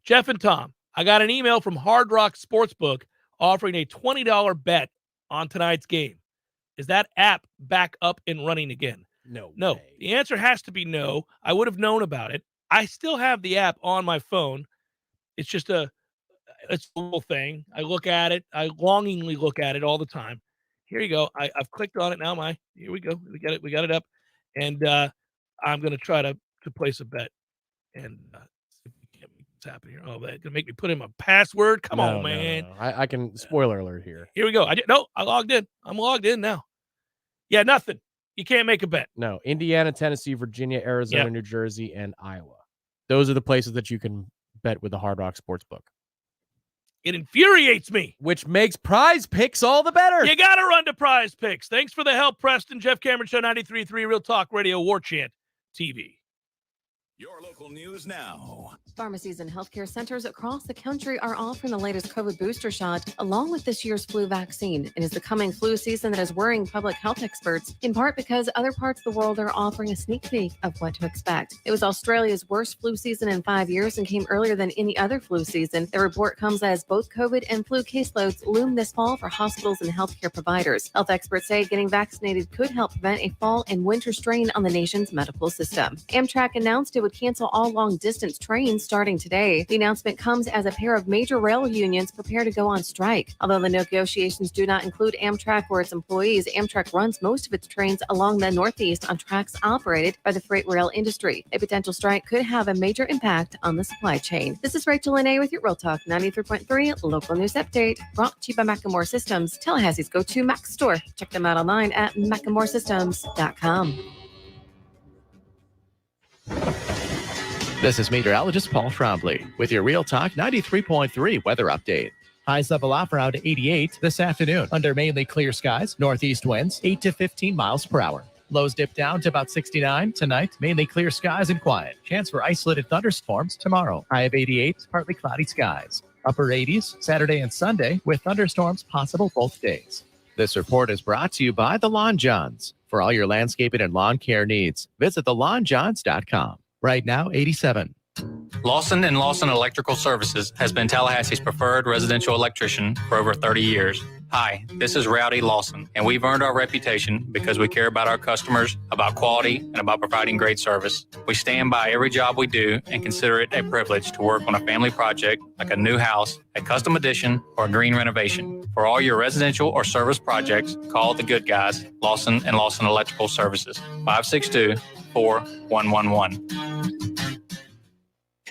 Jeff and Tom, I got an email from Hard Rock Sportsbook offering a $20 bet on tonight's game. Is that app back up and running again? No. The answer has to be no. I would have known about it. I still have the app on my phone. It's just it's a little thing. I look at it. I longingly look at it all the time. Here you go. I've clicked on it now. Here we go. We got it up. And I'm going to try to place a bet. And what's happening here? Oh, that's gonna make me put in my password. Come on, man. No. I can spoiler alert here. Here we go. I logged in. I'm logged in now. Yeah, nothing. You can't make a bet. No. Indiana, Tennessee, Virginia, Arizona, New Jersey, and Iowa. Those are the places that you can bet with the Hard Rock Sportsbook. It infuriates me. Which makes Prize Picks all the better. You got to run to Prize Picks. Thanks for the help, Preston. Jeff Cameron Show, 93.3 Real Talk Radio, Warchant TV. Your local news now. Pharmacies and healthcare centers across the country are offering the latest COVID booster shot, along with this year's flu vaccine. It is the coming flu season that is worrying public health experts, in part because other parts of the world are offering a sneak peek of what to expect. It was Australia's worst flu season in 5 years and came earlier than any other flu season. The report comes as both COVID and flu caseloads loom this fall for hospitals and healthcare providers. Health experts say getting vaccinated could help prevent a fall and winter strain on the nation's medical system. Amtrak announced it would cancel all long-distance trains starting today. The announcement comes as a pair of major rail unions prepare to go on strike. Although the negotiations do not include Amtrak or its employees, Amtrak runs most of its trains along the Northeast on tracks operated by the freight rail industry. A potential strike could have a major impact on the supply chain. This is Rachel Lene with your Real Talk 93.3 local news update, brought to you by Macklemore Systems, Tallahassee's go-to Mac store. Check them out online at MacklemoreSystems.com. This is meteorologist Paul Trombley with your Real Talk 93.3 weather update. Highs level off around 88 this afternoon under mainly clear skies. Northeast winds 8 to 15 miles per hour. Lows dip down to about 69 tonight. Mainly clear skies and quiet. Chance for isolated thunderstorms tomorrow. High of 88, partly cloudy skies. Upper 80s Saturday and Sunday with thunderstorms possible both days. This report is brought to you by the Lawn Johns. For all your landscaping and lawn care needs, visit thelawnjohns.com. Right now, 87. Lawson & Lawson Electrical Services has been Tallahassee's preferred residential electrician for over 30 years. Hi, this is Rowdy Lawson, and we've earned our reputation because we care about our customers, about quality, and about providing great service. We stand by every job we do and consider it a privilege to work on a family project like a new house, a custom addition, or a green renovation. For all your residential or service projects, call the good guys, Lawson & Lawson Electrical Services, 562-4111.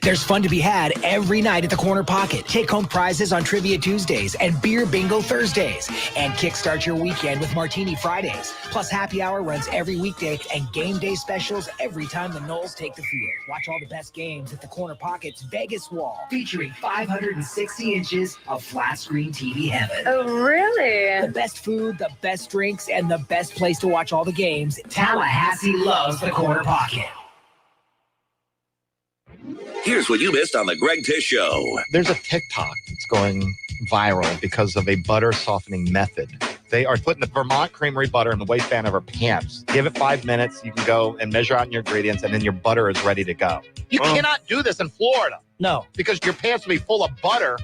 There's fun to be had every night at the Corner Pocket. Take home prizes on Trivia Tuesdays and Beer Bingo Thursdays. And kickstart your weekend with Martini Fridays. Plus happy hour runs every weekday and game day specials every time the Noles take the field. Watch all the best games at the Corner Pocket's Vegas Wall, featuring 560 inches of flat screen TV heaven. Oh, really? The best food, the best drinks, and the best place to watch all the games. Tallahassee loves the Corner Pocket. Here's what you missed on the Greg Tish Show. There's a TikTok that's going viral because of a butter softening method. They are putting the Vermont Creamery butter in the waistband of her pants. Give it 5 minutes. You can go and measure out your ingredients, and then your butter is ready to go. You cannot do this in Florida. No. Because your pants will be full of butter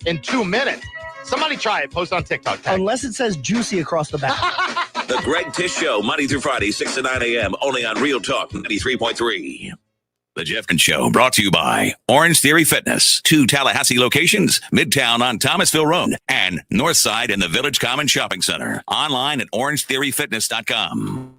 in 2 minutes. Somebody try it. Post on TikTok. Unless it says juicy across the back. The Greg Tish Show, Monday through Friday, 6 to 9 a.m., only on Real Talk 93.3. The Jeffkin Show, brought to you by Orange Theory Fitness. 2 Tallahassee locations, Midtown on Thomasville Road and Northside in the Village Common Shopping Center. Online at orangetheoryfitness.com.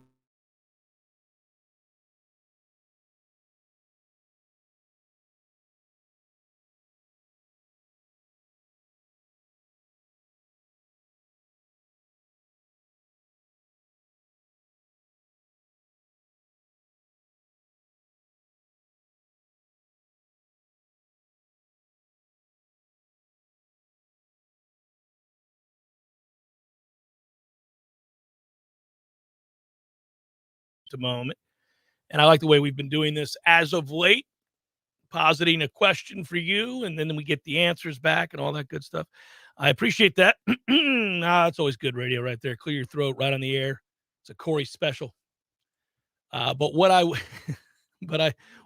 A moment. And I like the way we've been doing this as of late, positing a question for you, and then we get the answers back and all that good stuff. I appreciate that. It's always good radio right there. Clear your throat right on the air. It's a Corey special. But what I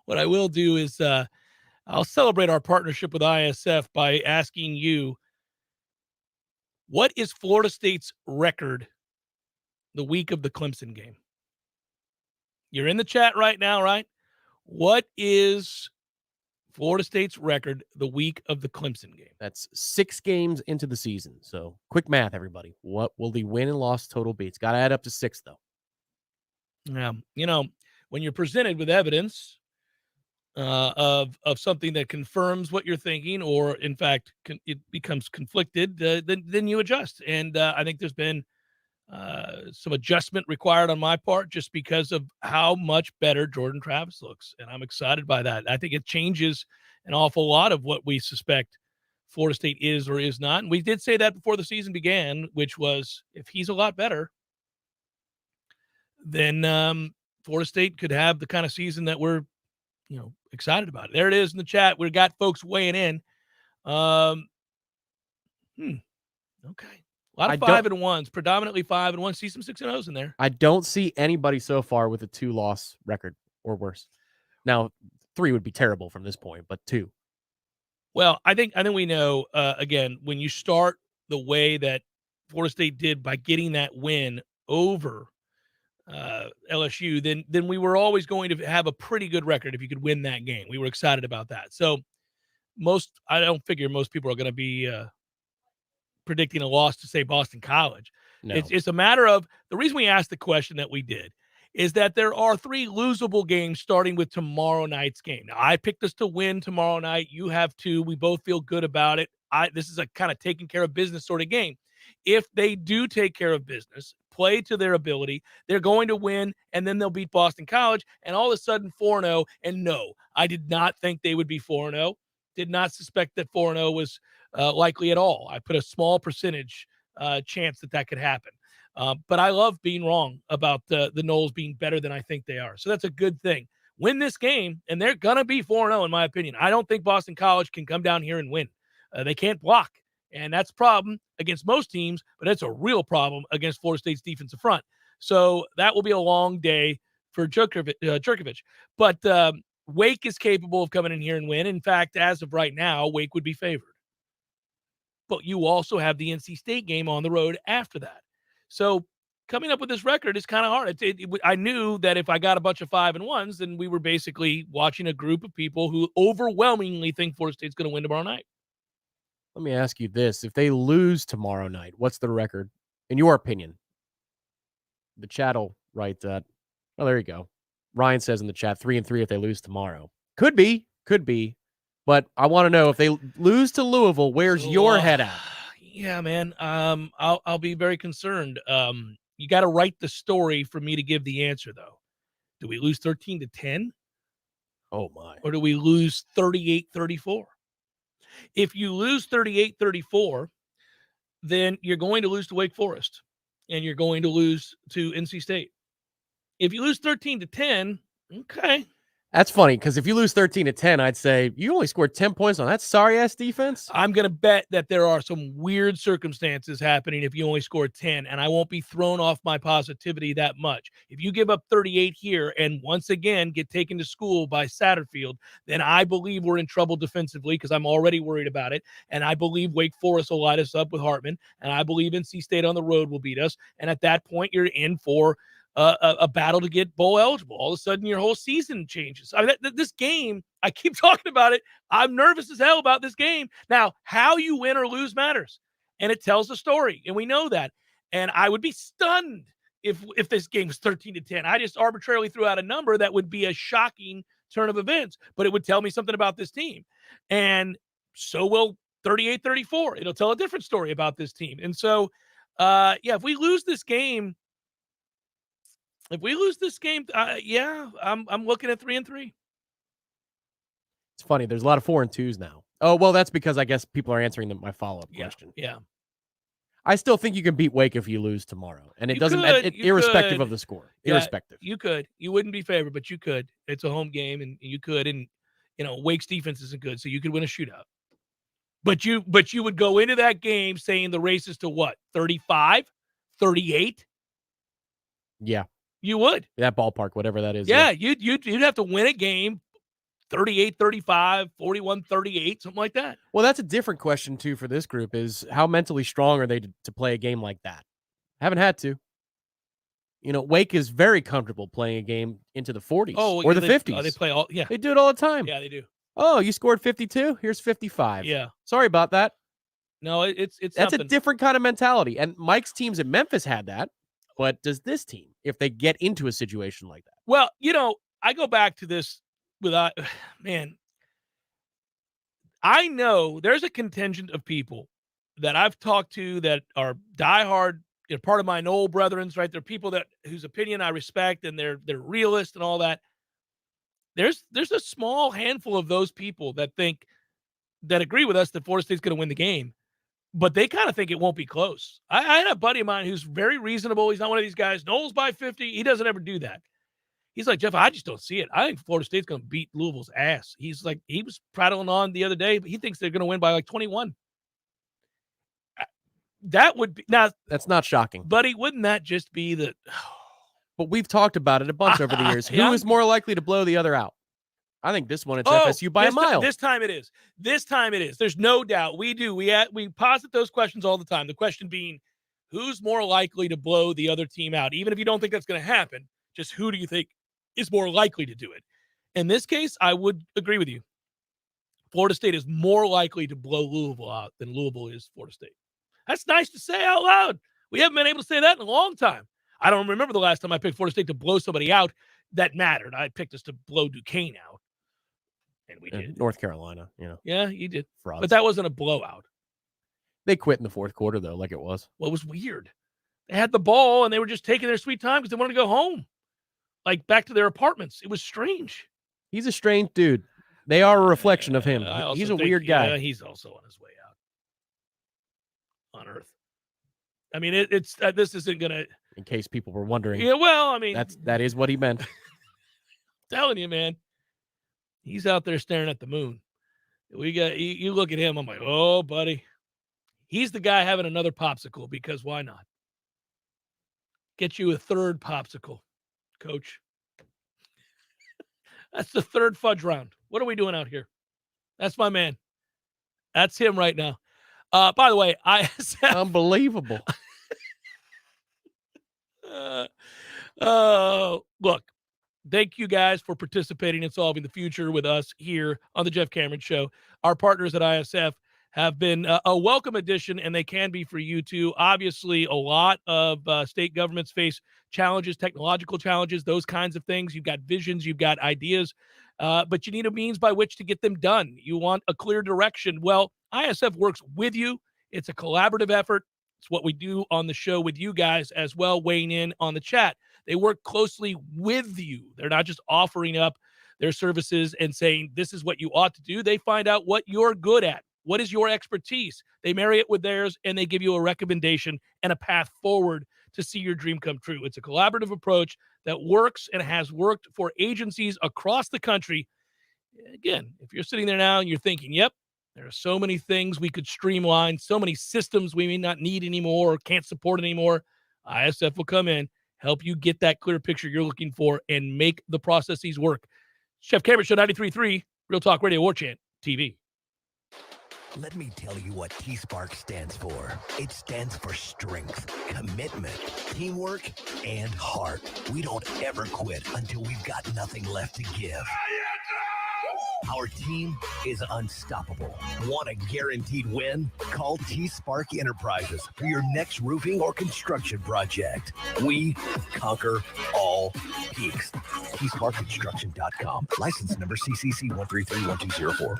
will do is I'll celebrate our partnership with ISF by asking you, what is Florida State's record the week of the Clemson game? You're in the chat right now, right? What is Florida State's record the week of the Clemson game? That's 6 games into the season. So quick math, everybody. What will the win and loss total be? It's got to add up to 6, though. Yeah, when you're presented with evidence of something that confirms what you're thinking, or in fact it becomes conflicted, then you adjust. And I think there's been some adjustment required on my part just because of how much better Jordan Travis looks. And I'm excited by that. I think it changes an awful lot of what we suspect Florida State is or is not. And we did say that before the season began, which was if he's a lot better, then Florida State could have the kind of season that we're, excited about. There it is in the chat. We've got folks weighing in. Okay. A lot of 5-1s, predominantly 5-1. See some 6-0s in there. I don't see anybody so far with a 2-loss record or worse. Now, 3 would be terrible from this point, but 2. Well, I think we know, again, when you start the way that Florida State did by getting that win over LSU, then we were always going to have a pretty good record if you could win that game. We were excited about that. So I don't figure most people are going to be predicting a loss to, say, Boston College. No. It's a matter of the reason we asked the question that we did is that there are 3 losable games starting with tomorrow night's game. Now, I picked us to win tomorrow night. You have 2. We both feel good about it. This is a kind of taking care of business sort of game. If they do take care of business, play to their ability, they're going to win, and then they'll beat Boston College, and all of a sudden 4-0. And no, I did not think they would be 4-0. Did not suspect that 4-0 was likely at all. I put a small percentage chance that could happen. But I love being wrong about the Noles being better than I think they are. So that's a good thing. Win this game, and they're going to be 4-0 in my opinion. I don't think Boston College can come down here and win. They can't block, and that's a problem against most teams, but it's a real problem against Florida State's defensive front. So that will be a long day for Jerkovich. But Wake is capable of coming in here and win. In fact, as of right now, Wake would be favored. But you also have the NC State game on the road after that. So coming up with this record is kind of hard. I knew that if I got a bunch of 5-1s, then we were basically watching a group of people who overwhelmingly think Florida State's going to win tomorrow night. Let me ask you this. If they lose tomorrow night, what's the record, in your opinion? The chat will write that. Oh, there you go. Ryan says in the chat, 3-3 if they lose tomorrow. Could be. But I want to know, if they lose to Louisville, where's your head at? Yeah, man. I'll be very concerned. You got to write the story for me to give the answer, though. Do we lose 13-10? Oh, my. Or do we lose 38-34? If you lose 38-34, then you're going to lose to Wake Forest, and you're going to lose to NC State. If you lose 13-10, okay. That's funny, because if you lose 13-10, I'd say you only scored 10 points on that sorry-ass defense. I'm going to bet that there are some weird circumstances happening if you only score 10, and I won't be thrown off my positivity that much. If you give up 38 here and once again get taken to school by Satterfield, then I believe we're in trouble defensively, because I'm already worried about it, and I believe Wake Forest will light us up with Hartman, and I believe NC State on the road will beat us, and at that point you're in for a battle to get bowl eligible. All of a sudden, your whole season changes. I mean, this game, I keep talking about it. I'm nervous as hell about this game. Now, how you win or lose matters, and it tells the story, and we know that. And I would be stunned if this game was 13-10. I just arbitrarily threw out a number that would be a shocking turn of events, but it would tell me something about this team. And so will 38-34. It'll tell a different story about this team. And so, if we lose this game, I'm looking at 3-3. It's funny. There's a lot of 4-2s now. Oh, well, that's because I guess people are answering my follow-up question. Yeah. I still think you can beat Wake if you lose tomorrow, and irrespective of the score. Irrespective. You could. You wouldn't be favored, but you could. It's a home game, and you could. And Wake's defense isn't good, so you could win a shootout. But you would go into that game saying the race is to what? 35, 38. Yeah. You would. That ballpark, whatever that is. Yeah, you'd have to win a game 38-35, 41-38, something like that. Well, that's a different question, too, for this group, is how mentally strong are they to play a game like that? Haven't had to. Wake is very comfortable playing a game into the 40s or the 50s. They play all, yeah. They do it all the time. Yeah, they do. Oh, you scored 52? Here's 55. Yeah. Sorry about that. No, it's that's something. A different kind of mentality. And Mike's teams in Memphis had that. But does this team, if they get into a situation like that? Well, I go back to this I know there's a contingent of people that I've talked to that are diehard, part of my Nole brethrens, right? They're people whose opinion I respect, and they're realists and all that. There's a small handful of those people that agree with us that Florida State's going to win the game. But they kind of think it won't be close. I had a buddy of mine who's very reasonable. He's not one of these guys, Noles by 50. He doesn't ever do that. He's like, Jeff, I just don't see it. I think Florida State's going to beat Louisville's ass. He's like, he was prattling on the other day, but he thinks they're going to win by like 21. That would be now. That's not shocking, buddy. Wouldn't that just be the? But we've talked about it a bunch over the years. Who is more likely to blow the other out? I think this one it's FSU by a mile. This time it is. There's no doubt. We do. We posit those questions all the time. The question being, who's more likely to blow the other team out? Even if you don't think that's going to happen, just who do you think is more likely to do it? In this case, I would agree with you. Florida State is more likely to blow Louisville out than Louisville is Florida State. That's nice to say out loud. We haven't been able to say that in a long time. I don't remember the last time I picked Florida State to blow somebody out that mattered. I picked us to blow Duquesne out. And we did. North Carolina, Yeah, you did. Frauds. But that wasn't a blowout. They quit in the fourth quarter, though, like it was. Well, it was weird. They had the ball, and they were just taking their sweet time because they wanted to go home. Like, back to their apartments. It was strange. He's a strange dude. They are a reflection of him. He's a weird guy. He's also on his way out. on earth? I mean, it's this isn't going to. In case people were wondering. Yeah, well, I mean, that is what he meant. Telling you, man, he's out there staring at the moon. You look at him, I'm like, oh, buddy. He's the guy having another popsicle because why not? Get you a third popsicle, coach. That's the third fudge round. What are we doing out here? That's my man. That's him right now. By the way, unbelievable. Look, thank you guys for participating in solving the future with us here on the Jeff Cameron Show. Our partners at ISF have been a welcome addition, and they can be for you too. Obviously, a lot of state governments face challenges, technological challenges, those kinds of things. You've got visions, you've got ideas, but you need a means by which to get them done. You want a clear direction. Well, ISF works with you. It's a collaborative effort. It's what we do on the show with you guys as well, weighing in on the chat. They work closely with you. They're not just offering up their services and saying, this is what you ought to do. They find out what you're good at. What is your expertise? They marry it with theirs, and they give you a recommendation and a path forward to see your dream come true. It's a collaborative approach that works and has worked for agencies across the country. Again, if you're sitting there now and you're thinking, yep, there are so many things we could streamline, so many systems we may not need anymore or can't support anymore, ISF will come in, help you get that clear picture you're looking for, and make the processes work. Jeff Cameron Show 93.3, Real Talk Radio, Warchant TV. Let me tell you what T-Spark stands for. It stands for strength, commitment, teamwork, and heart. We don't ever quit until we've got nothing left to give. Our team is unstoppable. Want a guaranteed win? Call T-Spark Enterprises for your next roofing or construction project. We conquer all peaks. TSparkConstruction.com. License number CCC 1331204.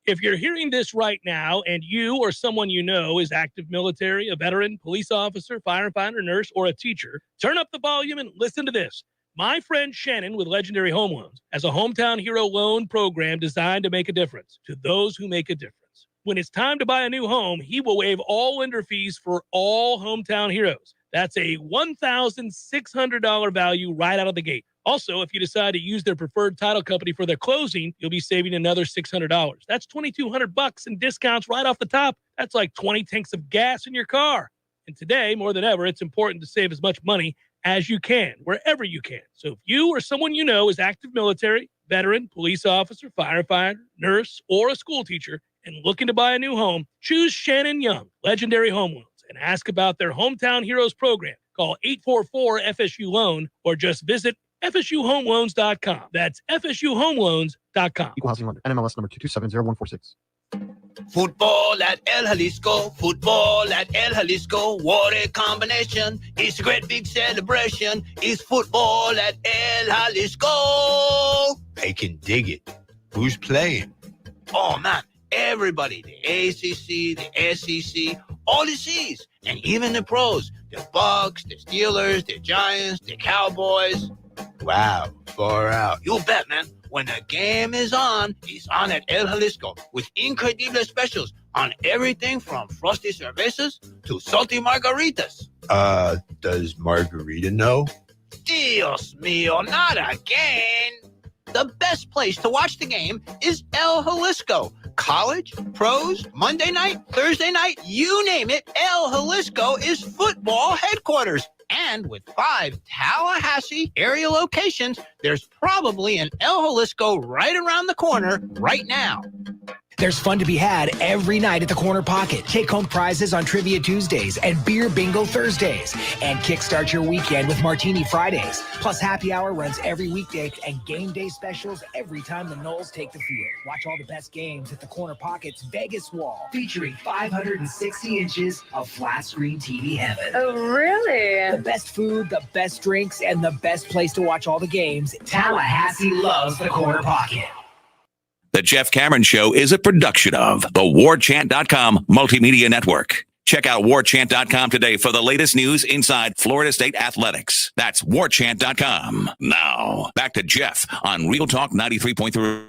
If you're hearing this right now and you or someone you know is active military, a veteran, police officer, firefighter, nurse, or a teacher, turn up the volume and listen to this. My friend Shannon with Legendary Home Loans has a hometown hero loan program designed to make a difference to those who make a difference. When it's time to buy a new home, he will waive all lender fees for all hometown heroes. That's a $1,600 value right out of the gate. Also, if you decide to use their preferred title company for their closing, you'll be saving another $600. That's $2,200 in discounts right off the top. That's like 20 tanks of gas in your car. And today, more than ever, it's important to save as much money as you can, wherever you can. So if you or someone you know is active military, veteran, police officer, firefighter, nurse, or a school teacher and looking to buy a new home, choose Shannon Young, Legendary Home Loans, and ask about their Hometown Heroes program. Call 844-FSU-LOAN or just visit FSUHomeLoans.com. That's FSUHomeLoans.com. Equal housing lender. NMLS number 2270146. Football at El Jalisco, football at El Jalisco, what a combination. It's a great big celebration. It's football at El Jalisco. I can dig it. Who's playing? Oh, man, everybody, the ACC, the SEC, all the C's, and even the pros, the Bucks, the Steelers, the Giants, the Cowboys. Wow, far out. You bet, man. When the game is on, it's on at El Jalisco with incredible specials on everything from frosty cervezas to salty margaritas. Does Margarita know? Dios mío, not again. The best place to watch the game is El Jalisco. College, pros, Monday night, Thursday night, you name it, El Jalisco is football headquarters. And with 5 Tallahassee area locations, there's probably an El Jalisco right around the corner right now. There's fun to be had every night at the Corner Pocket. Take home prizes on Trivia Tuesdays and Beer Bingo Thursdays. And kickstart your weekend with Martini Fridays. Plus, happy hour runs every weekday and game day specials every time the Noles take the field. Watch all the best games at the Corner Pocket's Vegas Wall, featuring 560 inches of flat screen TV heaven. Oh, really? The best food, the best drinks, and the best place to watch all the games. Tallahassee loves the Corner Pocket. The Jeff Cameron Show is a production of the Warchant.com Multimedia Network. Check out Warchant.com today for the latest news inside Florida State athletics. That's Warchant.com. Now, back to Jeff on Real Talk 93.3.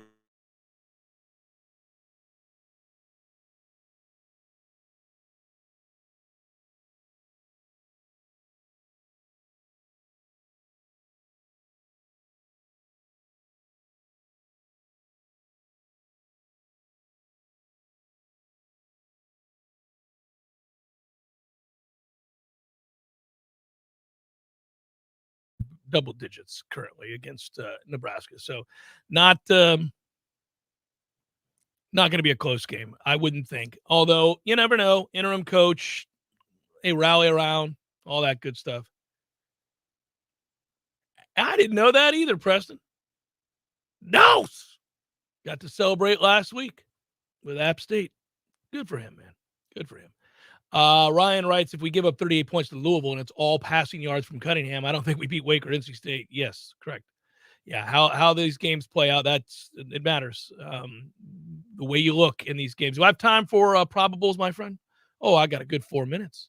double digits currently against Nebraska. So not going to be a close game, I wouldn't think. Although, you never know. Interim coach, they rally around, all that good stuff. I didn't know that either, Preston. Noles got to celebrate last week with App State. Good for him, man. Good for him. Ryan writes, if we give up 38 points to Louisville and it's all passing yards from Cunningham, I don't think we beat Wake or NC State. Yes, correct. Yeah, how these games play out, it matters. The way you look in these games. Do I have time for probables, my friend? Oh, I got a good 4 minutes.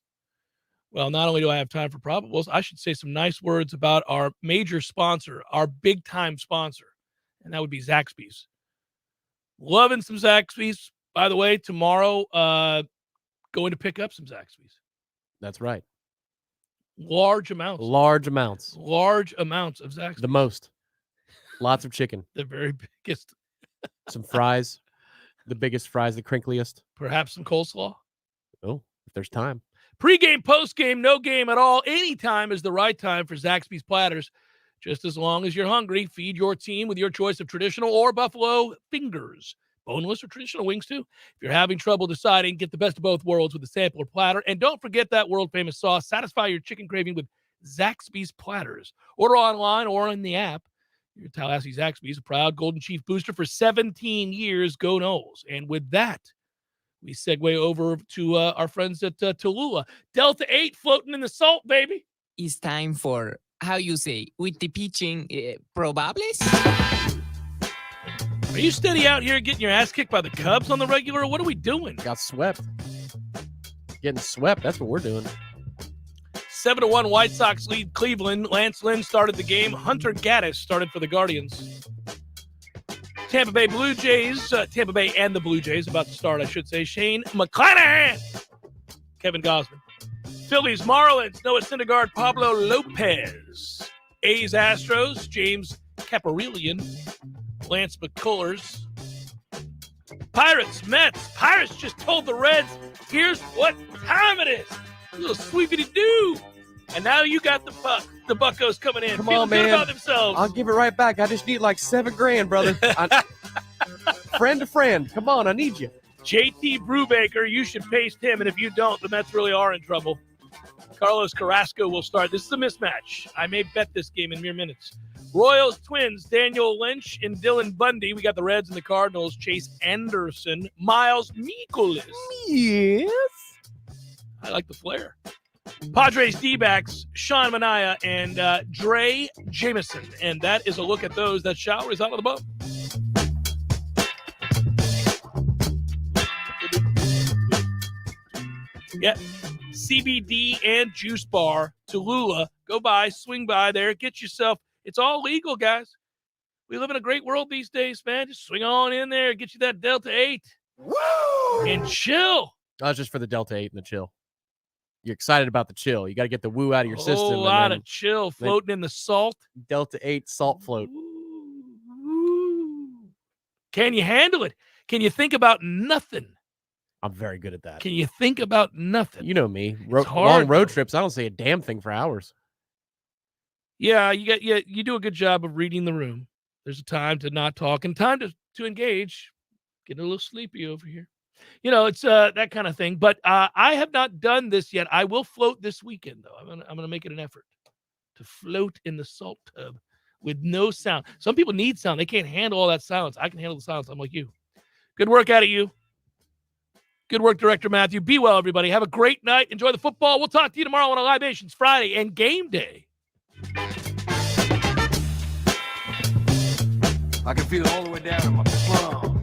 Well, not only do I have time for probables, I should say some nice words about our major sponsor, our big-time sponsor, and that would be Zaxby's. Loving some Zaxby's. By the way, tomorrow, going to pick up some Zaxby's. That's right. Large amounts. Large amounts. Large amounts of Zaxby's. The most. Lots of chicken. The very biggest. Some fries. The biggest fries, the crinkliest. Perhaps some coleslaw. Oh, if there's time. Pre-game, post-game, no game at all. Any time is the right time for Zaxby's platters. Just as long as you're hungry, feed your team with your choice of traditional or buffalo fingers. Boneless or traditional wings, too. If you're having trouble deciding, get the best of both worlds with the sampler platter. And don't forget that world-famous sauce. Satisfy your chicken craving with Zaxby's platters. Order online or in the app. Your Tallahassee Zaxby's, a proud Golden Chief booster for 17 years. Go Noles. And with that, we segue over to our friends at Tallulah. Delta 8 floating in the salt, baby. It's time for, how you say, with the pitching, probables? Are you steady out here getting your ass kicked by the Cubs on the regular, or what are we doing? Got swept. Getting swept, that's what we're doing. 7-1 White Sox lead Cleveland. Lance Lynn started the game. Hunter Gaddis started for the Guardians. Tampa Bay Blue Jays, Tampa Bay and the Blue Jays about to start, I should say. Shane McClanahan, Kevin Gausman. Phillies, Marlins, Noah Syndergaard, Pablo Lopez. A's, Astros, James Caparillion, Lance McCullers. Pirates, Mets. Pirates just told the Reds, here's what time it is. A little sweepity-doo. And now you got the Buccos coming in. Come Feeling on, good man. about themselves. I'll give it right back. I just need like $7,000, brother. Friend to friend. Come on, I need you. JT Brubaker, you should paste him. And if you don't, the Mets really are in trouble. Carlos Carrasco will start. This is a mismatch. I may bet this game in mere minutes. Royals, Twins, Daniel Lynch and Dylan Bundy. We got the Reds and the Cardinals. Chase Anderson, Miles Mikolas. Yes. I like the flair. Padres D-backs, Sean Manaea and Dre Jameson. And that is a look at those that showers out of the bump. Yeah, CBD and Juice Bar, Tallulah. Go by, swing by there, get yourself. It's all legal, guys. We live in a great world these days, man. Just swing on in there, get you that Delta 8. Woo! And chill. That's just for the Delta 8 and the chill. You're excited about the chill. You got to get the woo out of your system. A whole lot of chill floating in the salt. Delta 8 salt float. Can you handle it? Can you think about nothing? I'm very good at that. Can you think about nothing? You know me. Hard, long road trips, I don't say a damn thing for hours. Yeah, you do a good job of reading the room. There's a time to not talk and time to engage. Getting a little sleepy over here. You know, it's that kind of thing. But I have not done this yet. I will float this weekend, though. I'm gonna make it an effort to float in the salt tub with no sound. Some people need sound. They can't handle all that silence. I can handle the silence. I'm like you. Good work out of you. Good work, Director Matthew. Be well, everybody. Have a great night. Enjoy the football. We'll talk to you tomorrow on a Libations Friday and game day. I can feel it all the way down in my plums.